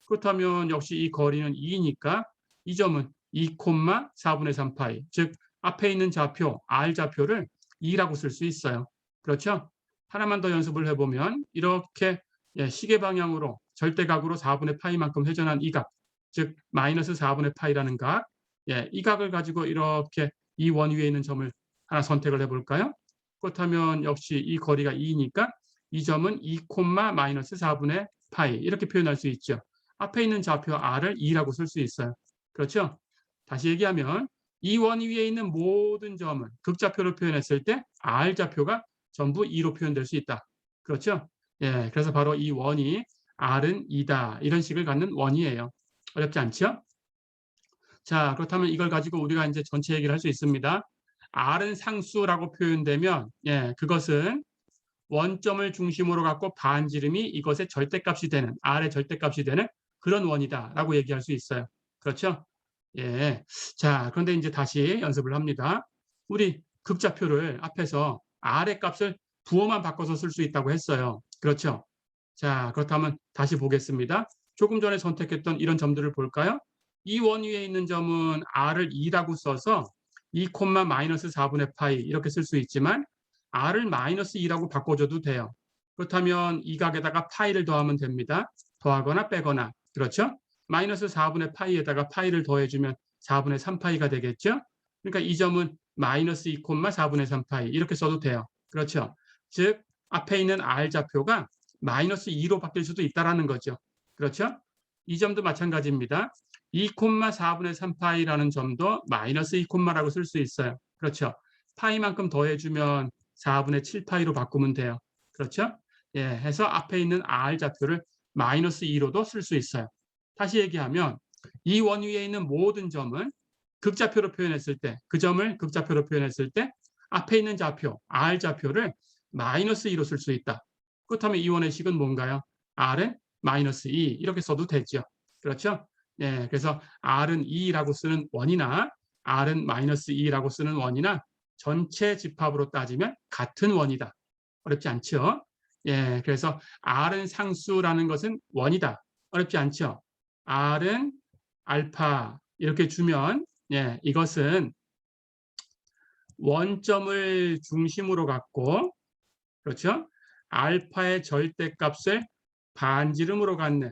그렇다면 역시 이 거리는 2니까 이 점은 2, 4분의 3파이, 즉 앞에 있는 좌표, R 좌표를 2라고 쓸 수 있어요. 그렇죠? 하나만 더 연습을 해보면 이렇게 시계 방향으로 절대각으로 4분의 파이만큼 회전한 이 각, 즉 마이너스 4분의 파이라는 각, 이 각을 가지고 이렇게 이 원 위에 있는 점을 하나 선택을 해볼까요? 그렇다면 역시 이 거리가 2니까 이 점은 2, 마이너스 4분의 파이 이렇게 표현할 수 있죠. 앞에 있는 좌표 R을 2라고 쓸 수 있어요. 그렇죠? 다시 얘기하면 이 원 위에 있는 모든 점은 극좌표로 표현했을 때 R좌표가 전부 2로 표현될 수 있다. 그렇죠? 예, 그래서 바로 이 원이 R은 2다. 이런 식을 갖는 원이에요. 어렵지 않죠? 자, 그렇다면 이걸 가지고 우리가 이제 전체 얘기를 할 수 있습니다. R은 상수라고 표현되면 예, 그것은 원점을 중심으로 갖고 반지름이 이것의 절대값이 되는 R의 절대값이 되는 그런 원이다라고 얘기할 수 있어요. 그렇죠? 예. 자, 그런데 이제 다시 연습을 합니다. 우리 극좌표를 앞에서 R의 값을 부호만 바꿔서 쓸 수 있다고 했어요. 그렇죠? 자, 그렇다면 다시 보겠습니다. 조금 전에 선택했던 이런 점들을 볼까요? 이 원 위에 있는 점은 R을 2라고 써서 2, 마이너스 4분의 파이 이렇게 쓸 수 있지만 R을 마이너스 2라고 바꿔줘도 돼요. 그렇다면 이 각에다가 파이를 더하면 됩니다. 더하거나 빼거나. 그렇죠? 마이너스 4분의 파이에다가 파이를 더해주면 4분의 3파이가 되겠죠? 그러니까 이 점은 마이너스 2, 4분의 3파이 이렇게 써도 돼요. 그렇죠? 즉 앞에 있는 R좌표가 마이너스 2로 바뀔 수도 있다는 거죠. 그렇죠? 이 점도 마찬가지입니다. 2, 4분의 3파이라는 점도 마이너스 2, 라고 쓸 수 있어요. 그렇죠? 파이만큼 더해주면 4분의 7파이로 바꾸면 돼요. 그렇죠? 예, 해서 앞에 있는 R좌표를 마이너스 2로도 쓸 수 있어요. 다시 얘기하면 이 원 위에 있는 모든 점은 극좌표로 표현했을 때, 그 점을 극좌표로 표현했을 때 앞에 있는 좌표, R좌표를 마이너스 2로 쓸 수 있다. 그렇다면 이 원의 식은 뭔가요? R은 마이너스 2 이렇게 써도 되죠. 그렇죠? 예, 그래서 R은 2라고 쓰는 원이나 R은 마이너스 2라고 쓰는 원이나 전체 집합으로 따지면 같은 원이다. 어렵지 않죠? 예, 그래서 R은 상수라는 것은 원이다. 어렵지 않죠? R은 알파 이렇게 주면 예, 이것은 원점을 중심으로 갖고 그렇죠? 알파의 절대값을 반지름으로 갖는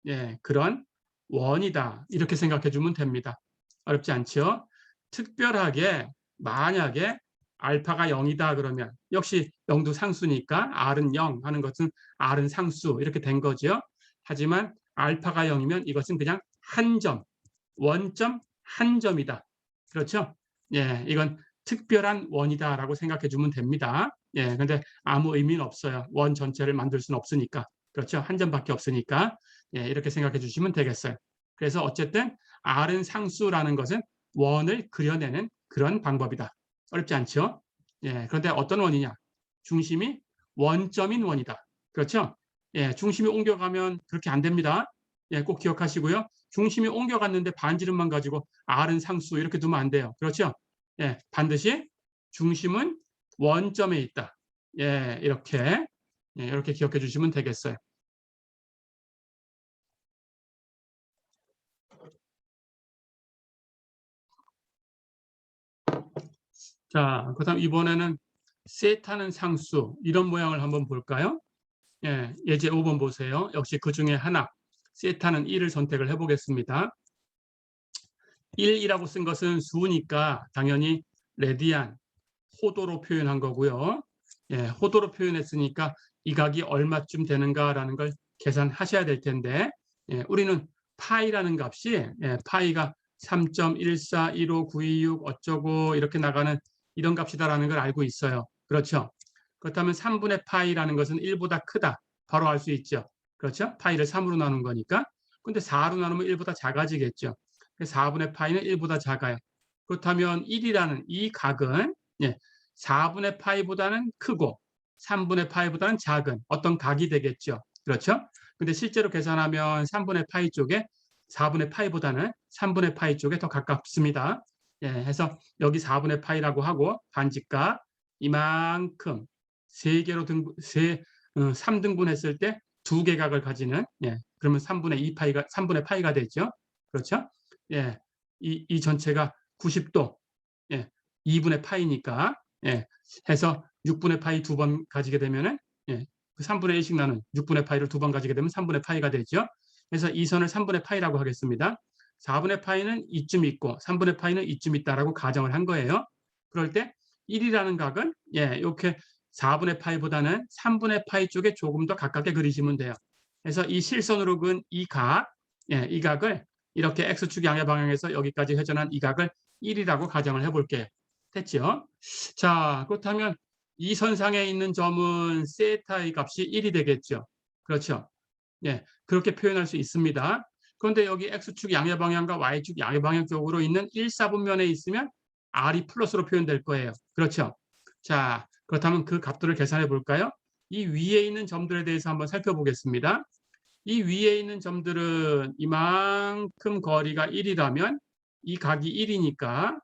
예, 그런 원이다. 이렇게 생각해 주면 됩니다. 어렵지 않죠? 특별하게 만약에 알파가 0이다 그러면 역시 0도 상수니까 R은 0 하는 것은 R은 상수 이렇게 된 거죠. 하지만 알파가 0이면 이것은 그냥 한 점, 원점 한 점이다. 그렇죠? 예, 이건 특별한 원이다라고 생각해 주면 됩니다. 예, 근데 아무 의미는 없어요. 원 전체를 만들 수는 없으니까. 그렇죠? 한 점밖에 없으니까. 예, 이렇게 생각해 주시면 되겠어요. 그래서 어쨌든 R은 상수라는 것은 원을 그려내는 그런 방법이다. 어렵지 않죠? 예, 그런데 어떤 원이냐? 중심이 원점인 원이다. 그렇죠? 예, 중심이 옮겨가면 그렇게 안 됩니다. 예, 꼭 기억하시고요. 중심이 옮겨갔는데 반지름만 가지고 R은 상수 이렇게 두면 안 돼요. 그렇죠? 예, 반드시 중심은 원점에 있다. 예, 이렇게 기억해 주시면 되겠어요. 자, 그다음 이번에는 세타는 상수 이런 모양을 한번 볼까요? 예, 예제 5번 보세요. 역시 그 중에 하나 세타는 1을 선택을 해보겠습니다. 1이라고 쓴 것은 수니까 당연히 레디안, 호도로 표현한 거고요. 예, 호도로 표현했으니까 이 각이 얼마쯤 되는가라는 걸 계산하셔야 될 텐데 예, 우리는 파이라는 값이 파이가 3.1415926 어쩌고 이렇게 나가는 이런 값이다라는 걸 알고 있어요. 그렇죠? 그렇다면 3분의 파이라는 것은 1보다 크다. 바로 알 수 있죠. 그렇죠? 파이를 3으로 나눈 거니까. 근데 4로 나누면 1보다 작아지겠죠. 4분의 파이는 1보다 작아요. 그렇다면 1이라는 이 각은 4분의 파이보다는 크고 3분의 파이보다는 작은 어떤 각이 되겠죠. 그렇죠? 근데 실제로 계산하면 3분의 파이 쪽에 4분의 파이보다는 3분의 파이 쪽에 더 가깝습니다. 예, 해서 여기 4분의 파이라고 하고 반지가 이만큼 3등분 했을 때 2개 각을 가지는 그러면 3분의 파이가 되죠. 그렇죠? 예, 이 전체가 90도 2분의 파이니까 해서 6분의 파이 2번 가지게 되면은 그 3분의 1씩 나눈 6분의 파이를 2번 가지게 되면 3분의 파이가 되죠. 그래서 이 선을 3분의 파이라고 하겠습니다. 4분의 파이는 이쯤 있고 3분의 파이는 이쯤 있다라고 가정을 한 거예요. 그럴 때 1이라는 각은 이렇게 4분의 파이보다는 3분의 파이 쪽에 조금 더 가깝게 그리시면 돼요. 그래서 이 실선으로 그은 이 각을 이렇게 x축 양의 방향에서 여기까지 회전한 이 각을 1이라고 가정을 해볼게요. 됐죠? 자, 그렇다면 이 선상에 있는 점은 세타의 값이 1이 되겠죠. 그렇죠? 예, 그렇게 표현할 수 있습니다. 그런데 여기 x축 양의 방향과 y축 양의 방향 쪽으로 있는 1, 4분면에 있으면 r이 플러스로 표현될 거예요. 그렇죠? 자, 그렇다면 그 값들을 계산해 볼까요? 이 위에 있는 점들에 대해서 한번 살펴보겠습니다. 이 위에 있는 점들은 이만큼 거리가 1이라면 이 각이 1이니까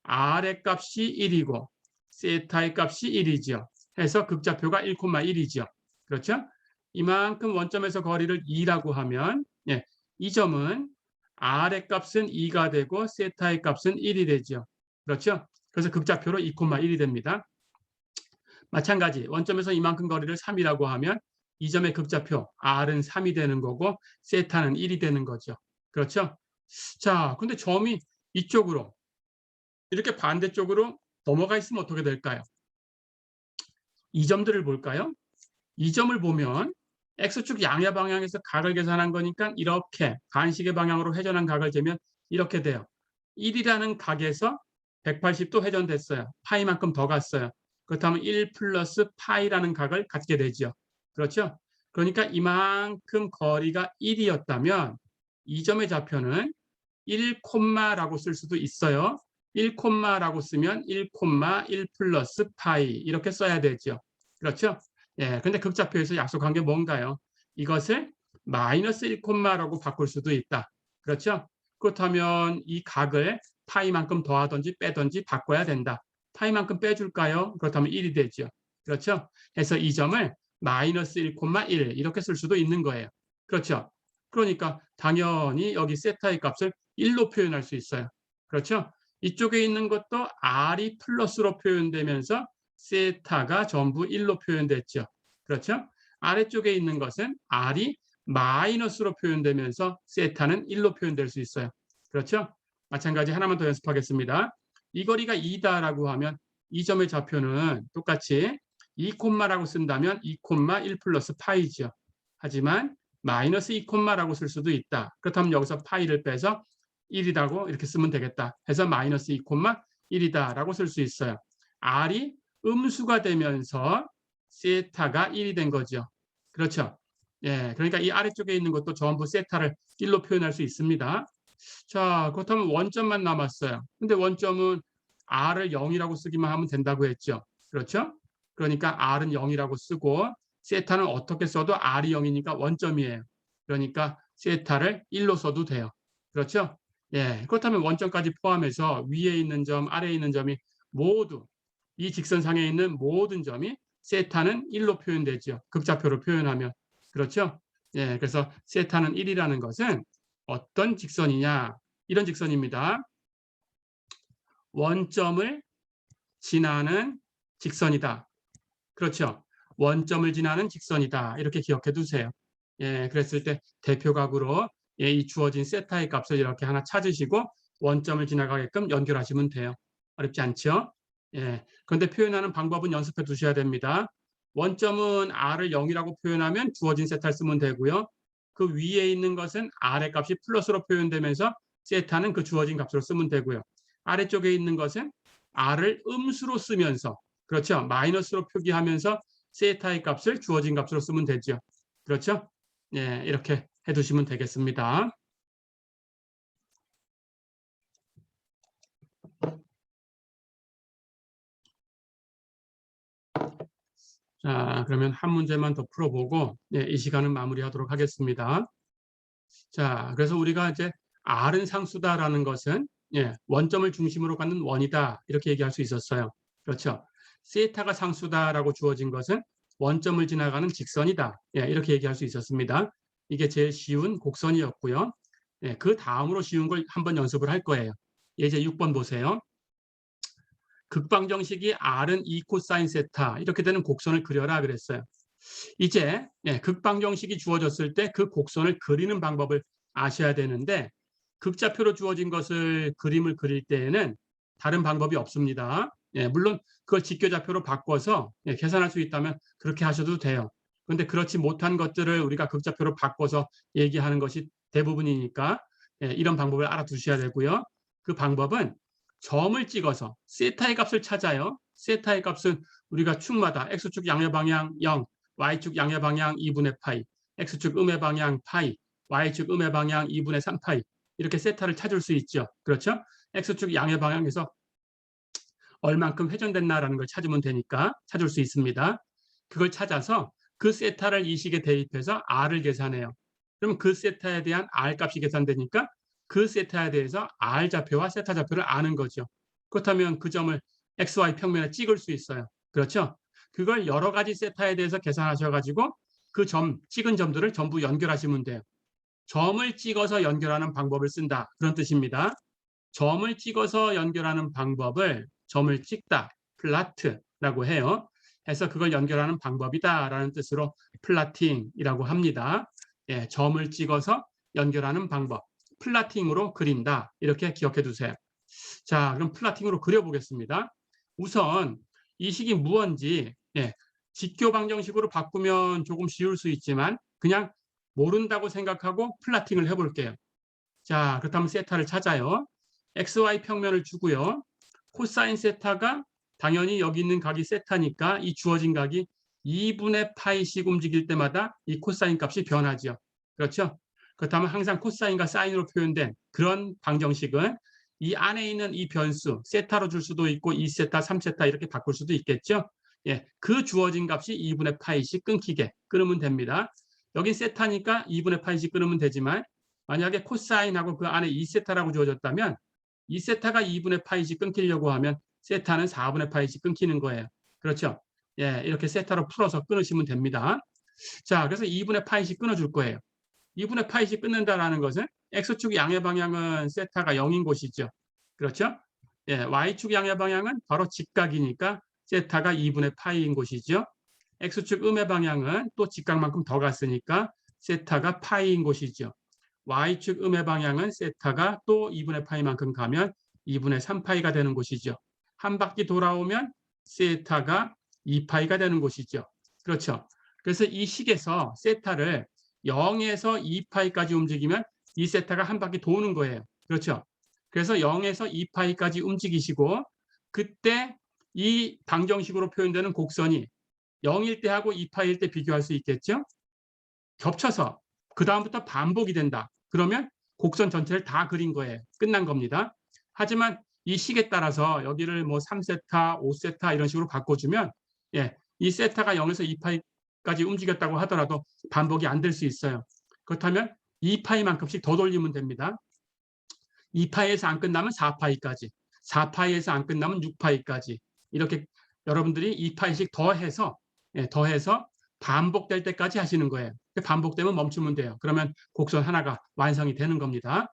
R의 값이 1이고 세타의 값이 1이죠. 해서 극좌표가 1,1이죠. 그렇죠? 이만큼 원점에서 거리를 2라고 하면 이 점은 R의 값은 2가 되고 세타의 값은 1이 되죠. 그렇죠? 그래서 극좌표로 2,1이 됩니다. 마찬가지 원점에서 이만큼 거리를 3이라고 하면 이 점의 극좌표 R은 3이 되는 거고 세타는 1이 되는 거죠. 그렇죠? 자, 근데 점이 이쪽으로 이렇게 반대쪽으로 넘어가 있으면 어떻게 될까요? 이 점들을 볼까요? 이 점을 보면 x축 양의 방향에서 각을 계산한 거니까 이렇게 반시계 방향으로 회전한 각을 재면 이렇게 돼요. 1이라는 각에서 180도 회전됐어요. 파이만큼 더 갔어요. 그렇다면 1 플러스 파이라는 각을 갖게 되죠. 그렇죠? 그러니까 이만큼 거리가 1이었다면 이 점의 좌표는 1콤마라고 쓸 수도 있어요. 1콤마라고 쓰면 1콤마1 플러스 파이 이렇게 써야 되죠. 그렇죠? 예, 근데 극좌표에서 약속한 게 뭔가요? 이것을 마이너스 1콤마라고 바꿀 수도 있다. 그렇죠? 그렇다면 이 각을 파이만큼 더하든지 빼든지 바꿔야 된다. 파이만큼 빼줄까요? 그렇다면 1이 되죠. 그렇죠? 해서 이 점을 마이너스 1,1 이렇게 쓸 수도 있는 거예요. 그렇죠? 그러니까 당연히 여기 세타의 값을 1로 표현할 수 있어요. 그렇죠? 이쪽에 있는 것도 R이 플러스로 표현되면서 세타가 전부 1로 표현됐죠. 그렇죠? 아래쪽에 있는 것은 R이 마이너스로 표현되면서 세타는 1로 표현될 수 있어요. 그렇죠? 마찬가지 하나만 더 연습하겠습니다. 이 거리가 2다라고 하면 이 점의 좌표는 똑같이 2 콤마라고 쓴다면 2 콤마 1 플러스 파이죠. 하지만 마이너스 2 콤마라고 쓸 수도 있다. 그렇다면 여기서 파이를 빼서 1이라고 이렇게 쓰면 되겠다. 해서 마이너스 2 콤마 1이다라고 쓸 수 있어요. R이 음수가 되면서 세타가 1이 된 거죠. 그렇죠? 예, 그러니까 이 아래쪽에 있는 것도 전부 세타를 1로 표현할 수 있습니다. 자, 그렇다면 원점만 남았어요. 근데 원점은 R을 0이라고 쓰기만 하면 된다고 했죠. 그렇죠? 그러니까 R은 0이라고 쓰고 세타는 어떻게 써도 R이 0이니까 원점이에요. 그러니까 세타를 1로 써도 돼요. 그렇죠? 예, 그렇다면 원점까지 포함해서 위에 있는 점, 아래에 있는 점이 모두 이 직선상에 있는 모든 점이 세타는 1로 표현되죠. 극좌표로 표현하면. 그렇죠? 예, 그래서 세타는 1이라는 것은 어떤 직선이냐? 이런 직선입니다. 원점을 지나는 직선이다. 그렇죠? 원점을 지나는 직선이다. 이렇게 기억해 두세요. 예, 그랬을 때 대표각으로 예, 이 주어진 세타의 값을 이렇게 하나 찾으시고 원점을 지나가게끔 연결하시면 돼요. 어렵지 않죠? 예, 그런데 표현하는 방법은 연습해 두셔야 됩니다. 원점은 R을 0이라고 표현하면 주어진 세타를 쓰면 되고요. 그 위에 있는 것은 R의 값이 플러스로 표현되면서 세타는 그 주어진 값으로 쓰면 되고요. 아래쪽에 있는 것은 R을 음수로 쓰면서 그렇죠. 마이너스로 표기하면서 세타의 값을 주어진 값으로 쓰면 되죠. 그렇죠? 예, 이렇게 해두시면 되겠습니다. 자, 그러면 한 문제만 더 풀어보고 예, 이 시간은 마무리하도록 하겠습니다. 자, 그래서 우리가 이제 R은 상수다라는 것은 예, 원점을 중심으로 갖는 원이다 이렇게 얘기할 수 있었어요. 그렇죠? 세타가 상수다라고 주어진 것은 원점을 지나가는 직선이다. 예, 이렇게 얘기할 수 있었습니다. 이게 제일 쉬운 곡선이었고요. 예, 그 다음으로 쉬운 걸 한번 연습을 할 거예요. 예제 6번 보세요. 극방정식이 R은 2 코사인 세타 이렇게 되는 곡선을 그려라 그랬어요. 이제 예, 극방정식이 주어졌을 때 그 곡선을 그리는 방법을 아셔야 되는데 극좌표로 주어진 것을 그림을 그릴 때에는 다른 방법이 없습니다. 예, 물론 그걸 직교좌표로 바꿔서 예, 계산할 수 있다면 그렇게 하셔도 돼요. 그런데 그렇지 못한 것들을 우리가 극좌표로 바꿔서 얘기하는 것이 대부분이니까 예, 이런 방법을 알아두셔야 되고요. 그 방법은 점을 찍어서 세타의 값을 찾아요. 세타의 값은 우리가 축마다 x축 양의 방향 0, y축 양의 방향 2분의 파이, x축 음의 방향 파이, y축 음의 방향 2분의 3파이 이렇게 세타를 찾을 수 있죠. 그렇죠? x축 양의 방향에서 얼만큼 회전됐나라는 걸 찾으면 되니까 찾을 수 있습니다. 그걸 찾아서 그 세타를 이 식에 대입해서 r을 계산해요. 그럼 그 세타에 대한 r 값이 계산되니까 그 세타에 대해서 r 좌표와 세타 좌표를 아는 거죠. 그렇다면 그 점을 xy 평면에 찍을 수 있어요. 그렇죠? 그걸 여러 가지 세타에 대해서 계산하셔가지고 그 찍은 점들을 전부 연결하시면 돼요. 점을 찍어서 연결하는 방법을 쓴다. 그런 뜻입니다. 점을 찍어서 연결하는 방법을 점을 찍다, 플라트라고 해요. 해서 그걸 연결하는 방법이다라는 뜻으로 플라팅이라고 합니다. 예, 점을 찍어서 연결하는 방법, 플라팅으로 그린다. 이렇게 기억해 두세요. 자, 그럼 플라팅으로 그려보겠습니다. 우선 이 식이 무언지 예, 직교 방정식으로 바꾸면 조금 쉬울 수 있지만 그냥 모른다고 생각하고 플라팅을 해볼게요. 자, 그렇다면 세타를 찾아요. XY 평면을 주고요. 코사인 세타가 당연히 여기 있는 각이 세타니까 이 주어진 각이 2분의 파이씩 움직일 때마다 이 코사인 값이 변하죠. 그렇죠? 그렇다면 항상 코사인과 사인으로 표현된 그런 방정식은 이 안에 있는 이 변수 세타로 줄 수도 있고 2세타, 3세타 이렇게 바꿀 수도 있겠죠. 예, 그 주어진 값이 2분의 파이씩 끊기게 끊으면 됩니다. 여기 세타니까 2분의 파이씩 끊으면 되지만 만약에 코사인하고 그 안에 2세타라고 주어졌다면 2세타가 2분의 파이씩 끊기려고 하면 세타는 4분의 파이씩 끊기는 거예요. 그렇죠? 예, 이렇게 세타로 풀어서 끊으시면 됩니다. 자, 그래서 2분의 파이씩 끊어줄 거예요. 2분의 파이씩 끊는다라는 것은 x축 양의 방향은 세타가 0인 곳이죠. 그렇죠? 예, y축 양의 방향은 바로 직각이니까 세타가 2분의 파이인 곳이죠. x축 음의 방향은 또 직각만큼 더 갔으니까 세타가 파이인 곳이죠. y축 음의 방향은 세타가 또 2분의 파이만큼 가면 2분의 3파이가 되는 곳이죠. 한 바퀴 돌아오면 세타가 2파이가 되는 곳이죠. 그렇죠. 그래서 이 식에서 세타를 0에서 2파이까지 움직이면 이 세타가 한 바퀴 도는 거예요. 그렇죠. 그래서 0에서 2파이까지 움직이시고 그때 이 방정식으로 표현되는 곡선이 0일 때하고 2파일 때 비교할 수 있겠죠. 겹쳐서 그 다음부터 반복이 된다. 그러면 곡선 전체를 다 그린 거예요. 끝난 겁니다. 하지만 이 식에 따라서 여기를 뭐 3세타, 5세타 이런 식으로 바꿔주면 이 세타가 0에서 2파이까지 움직였다고 하더라도 반복이 안 될 수 있어요. 그렇다면 2파이만큼씩 더 돌리면 됩니다. 2파이에서 안 끝나면 4파이까지, 4파이에서 안 끝나면 6파이까지 이렇게 여러분들이 2파이씩 더해서 반복될 때까지 하시는 거예요. 반복되면 멈추면 돼요. 그러면 곡선 하나가 완성이 되는 겁니다.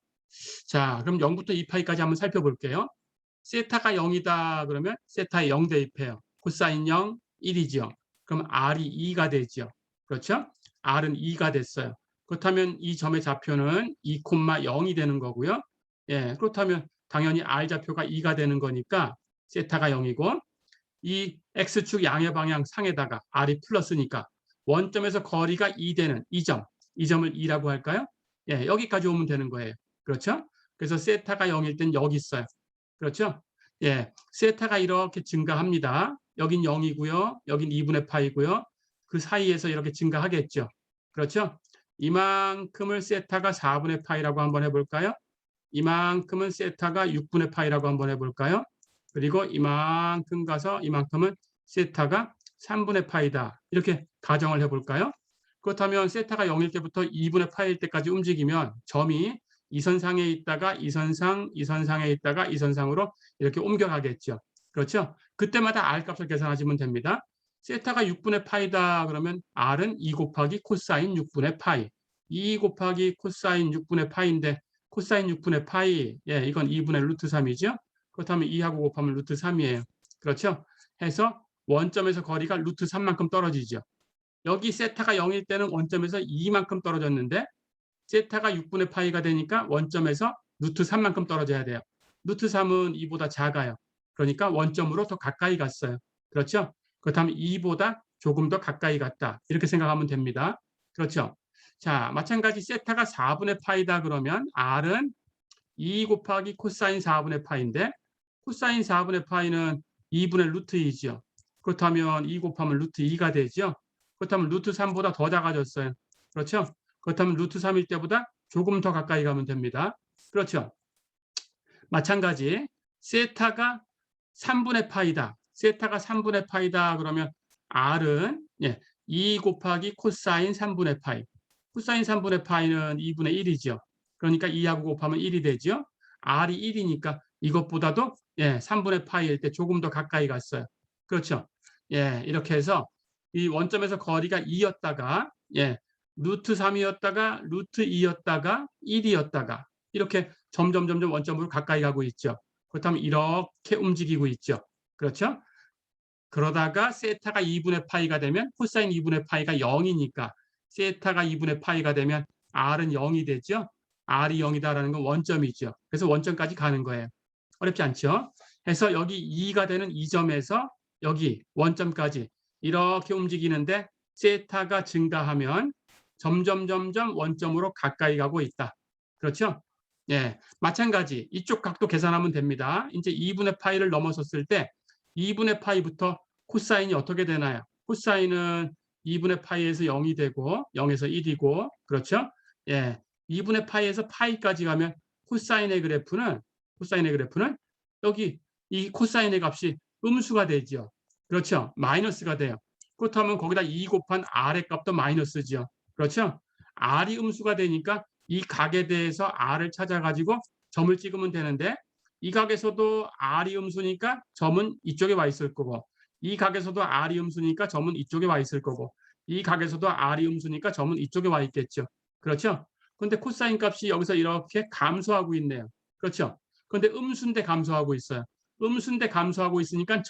자, 그럼 0부터 2파이까지 한번 살펴볼게요. 세타가 0이다 그러면 세타에 0 대입해요. 코사인 0, 1이죠. 그럼 R이 2가 되죠. 그렇죠? R은 2가 됐어요. 그렇다면 이 점의 좌표는 2,0이 되는 거고요. 그렇다면 당연히 R 좌표가 2가 되는 거니까 세타가 0이고 이 X축 양의 방향 상에다가 R이 플러스니까 원점에서 거리가 2 되는 이 점을 2라고 할까요? 여기까지 오면 되는 거예요. 그렇죠? 그래서 세타가 0일 땐 여기 있어요. 그렇죠? 세타가 이렇게 증가합니다. 여긴 0이고요. 여긴 2분의 파이고요. 그 사이에서 이렇게 증가하겠죠. 그렇죠? 이만큼을 세타가 4분의 파이라고 한번 해볼까요? 이만큼은 세타가 6분의 파이라고 한번 해볼까요? 그리고 이만큼 가서 이만큼은 세타가 3분의 파이다. 이렇게 가정을 해볼까요? 그렇다면 세타가 0일 때부터 2분의 파이일 때까지 움직이면 점이 이 선상에 있다가 이 선상에 있다가 이 선상으로 이렇게 옮겨가겠죠. 그렇죠? 그때마다 R 값을 계산하시면 됩니다. 세타가 6분의 파이다 그러면 R은 2 곱하기 코사인 6분의 파이. 2 곱하기 코사인 6분의 파이인데 코사인 6분의 파이, 이건 2분의 루트 3이죠. 그렇다면 2하고 곱하면 루트 3이에요. 그렇죠? 해서 원점에서 거리가 루트 3만큼 떨어지죠. 여기 세타가 0일 때는 원점에서 2만큼 떨어졌는데 세타가 6분의 파이가 되니까 원점에서 루트 3만큼 떨어져야 돼요. 루트 3은 2보다 작아요. 그러니까 원점으로 더 가까이 갔어요. 그렇죠? 그렇다면 2보다 조금 더 가까이 갔다. 이렇게 생각하면 됩니다. 그렇죠? 자, 마찬가지 세타가 4분의 파이다 그러면 R은 2 곱하기 코사인 4분의 파이인데 코사인 4분의 파이는 2분의 루트 2죠. 그렇다면 2 곱하면 루트 2가 되죠. 그렇다면 루트 3보다 더 작아졌어요. 그렇죠? 그렇다면 루트 3일 때보다 조금 더 가까이 가면 됩니다. 그렇죠? 마찬가지 세타가 3분의 파이다. 세타가 3분의 파이다 그러면 R은 2 곱하기 코사인 3분의 파이. 코사인 3분의 파이는 2분의 1이죠. 그러니까 2하고 곱하면 1이 되죠. R이 1이니까 이것보다도 3분의 파이일 때 조금 더 가까이 갔어요. 그렇죠? 이렇게 해서 이 원점에서 거리가 2였다가 루트 3이었다가 루트 2였다가 1이었다가 이렇게 점점 원점으로 가까이 가고 있죠. 그렇다면 이렇게 움직이고 있죠. 그렇죠? 그러다가 세타가 2분의 파이가 되면 코사인 2분의 파이가 0이니까 세타가 2분의 파이가 되면 R은 0이 되죠. R이 0이다라는 건 원점이죠. 그래서 원점까지 가는 거예요. 어렵지 않죠? 해서 여기 2가 되는 이 점에서 여기 원점까지 이렇게 움직이는데 세타가 증가하면 점점 원점으로 가까이 가고 있다. 그렇죠? 마찬가지 이쪽 각도 계산하면 됩니다. 이제 2분의 파이를 넘어섰을 때 2분의 파이부터 코사인이 어떻게 되나요? 코사인은 2분의 파이에서 0이 되고 0에서 1이고 그렇죠? 2분의 파이에서 파이까지 가면 코사인의 그래프는 여기 이 코사인의 값이 음수가 되죠. 그렇죠? 마이너스가 돼요. 그렇다면 거기다 2 곱한 R의 값도 마이너스죠. 그렇죠? R이 음수가 되니까 이 각에 대해서 R을 찾아가지고 점을 찍으면 되는데 이 각에서도 R이 음수니까 점은 이쪽에 와 있을 거고 이 각에서도 R이 음수니까 점은 이쪽에 와 있을 거고 이 각에서도 R이 음수니까 점은 이쪽에 와 있겠죠. 그렇죠? 그런데 코사인 값이 여기서 이렇게 감소하고 있네요. 그렇죠? 그런데 음수인데 감소하고 있어요. 음수인데 감소하고 있으니까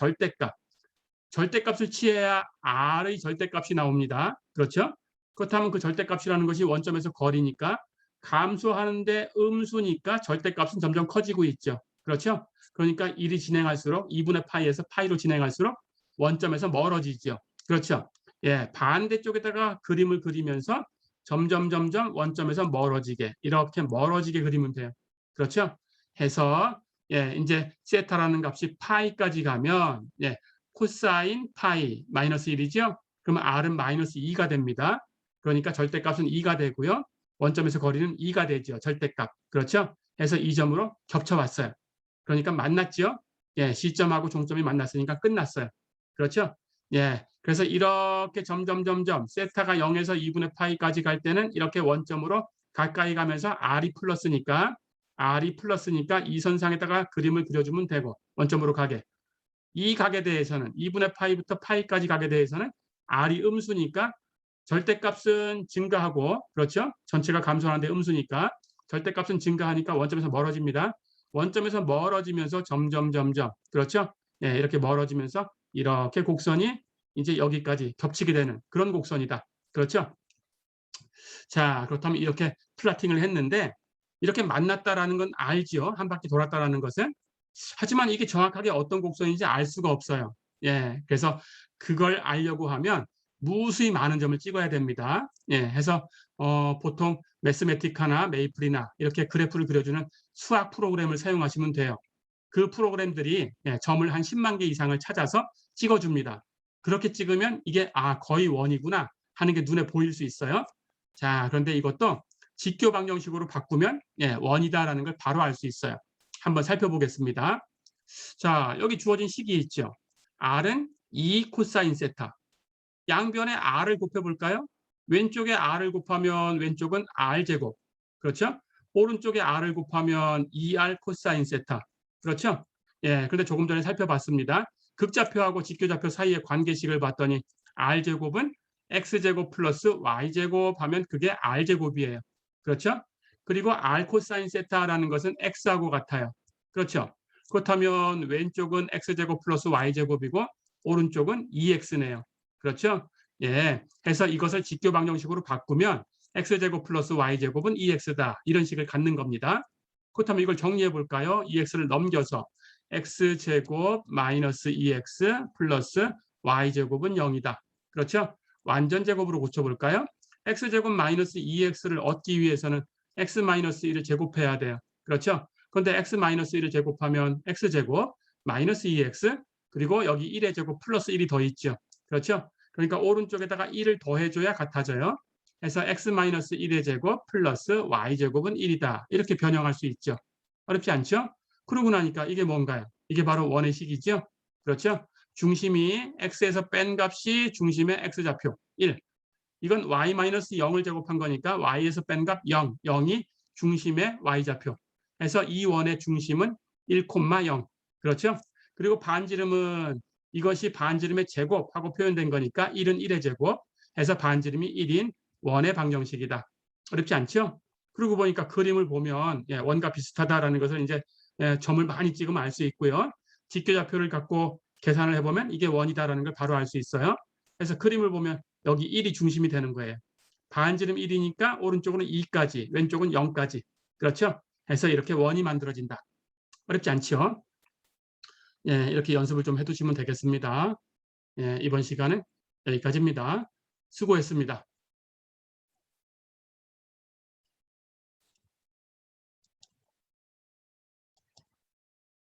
절대값을 취해야 R의 절대값이 나옵니다. 그렇죠? 그렇다면 그 절대값이라는 것이 원점에서 거리니까 감소하는데 음수니까 절대값은 점점 커지고 있죠. 그렇죠? 그러니까 1이 진행할수록 2분의 파이에서 파이로 진행할수록 원점에서 멀어지죠. 그렇죠? 예, 반대쪽에다가 그림을 그리면서 점점 원점에서 멀어지게 이렇게 멀어지게 그리면 돼요. 그렇죠? 해서 예, 이제 세타라는 값이 파이까지 가면 예, 코사인 파이 마이너스 1이죠. 그러면 r은 마이너스 2가 됩니다. 그러니까 절대값은 2가 되고요. 원점에서 거리는 2가 되죠. 절대값. 그렇죠? 해서 이 점으로 겹쳐왔어요. 그러니까 만났죠. 예, 시점하고 종점이 만났으니까 끝났어요. 그렇죠? 예, 그래서 이렇게 점점 세타가 0에서 2분의 파이까지 갈 때는 이렇게 원점으로 가까이 가면서 r이 플러스니까 이 선상에다가 그림을 그려주면 되고 원점으로 가게. 이 각에 대해서는 2분의 파이부터 파이까지 각에 대해서는 r이 음수니까 절대값은 증가하고 그렇죠? 전체가 감소하는데 음수니까 절대값은 증가하니까 원점에서 멀어집니다. 원점에서 멀어지면서 점점 그렇죠? 네, 이렇게 멀어지면서 이렇게 곡선이 이제 여기까지 겹치게 되는 그런 곡선이다. 그렇죠? 자, 그렇다면 이렇게 플라팅을 했는데 이렇게 만났다라는 건 알죠. 한 바퀴 돌았다라는 것은. 하지만 이게 정확하게 어떤 곡선인지 알 수가 없어요. 예, 그래서 그걸 알려고 하면 무수히 많은 점을 찍어야 됩니다. 예, 해서 보통 매스매티카나 메이플이나 이렇게 그래프를 그려주는 수학 프로그램을 사용하시면 돼요. 그 프로그램들이 예, 점을 한 10만 개 이상을 찾아서 찍어줍니다. 그렇게 찍으면 이게 거의 원이구나 하는 게 눈에 보일 수 있어요. 자, 그런데 이것도 직교 방정식으로 바꾸면 예, 원이다라는 걸 바로 알 수 있어요. 한번 살펴보겠습니다. 자, 여기 주어진 식이 있죠. r은 2 코사인 세타. 양변에 r을 곱해볼까요? 왼쪽에 r을 곱하면 왼쪽은 r제곱. 그렇죠? 오른쪽에 r을 곱하면 2r 코사인 세타. 그렇죠? 예, 그런데 조금 전에 살펴봤습니다. 극좌표하고 직교좌표 사이의 관계식을 봤더니 r제곱은 x제곱 플러스 y제곱 하면 그게 r제곱이에요. 그렇죠? 그리고 r 코사인 세타라는 것은 x하고 같아요. 그렇죠? 그렇다면 왼쪽은 x제곱 플러스 y제곱이고 오른쪽은 2x네요. 그렇죠? 예, 해서 이것을 직교 방정식으로 바꾸면 x제곱 플러스 y제곱은 2x다. 이런 식을 갖는 겁니다. 그렇다면 이걸 정리해 볼까요? 2x를 넘겨서 x제곱 마이너스 2x 플러스 y제곱은 0이다. 그렇죠? 완전 제곱으로 고쳐볼까요? x제곱 마이너스 2x를 얻기 위해서는 x 마이너스 1을 제곱해야 돼요. 그렇죠? 그런데 x 마이너스 1을 제곱하면 x제곱 마이너스 2x 그리고 여기 1의 제곱 플러스 1이 더 있죠. 그렇죠? 그러니까 오른쪽에다가 1을 더해줘야 같아져요. 그래서 x 마이너스 1의 제곱 플러스 y제곱은 1이다. 이렇게 변형할 수 있죠. 어렵지 않죠? 그러고 나니까 이게 뭔가요? 이게 바로 원의 식이죠. 그렇죠? 중심이 x에서 뺀 값이 중심의 x좌표 1. 이건 y-0을 제곱한 거니까 y에서 뺀 값 0. 0이 중심의 y좌표. 해서 이 원의 중심은 1,0. 그렇죠? 그리고 반지름은 이것이 반지름의 제곱하고 표현된 거니까 1은 1의 제곱 해서 반지름이 1인 원의 방정식이다. 어렵지 않죠? 그러고 보니까 그림을 보면 예, 원과 비슷하다라는 것을 이제 예, 점을 많이 찍으면 알 수 있고요. 직교좌표를 갖고 계산을 해보면 이게 원이다라는 걸 바로 알 수 있어요. 그래서 그림을 보면 여기 1이 중심이 되는 거예요. 반지름 1이니까 오른쪽은 2까지, 왼쪽은 0까지. 그렇죠? 해서 이렇게 원이 만들어진다. 어렵지 않죠? 예, 이렇게 연습을 좀 해두시면 되겠습니다. 예, 이번 시간은 여기까지입니다. 수고했습니다.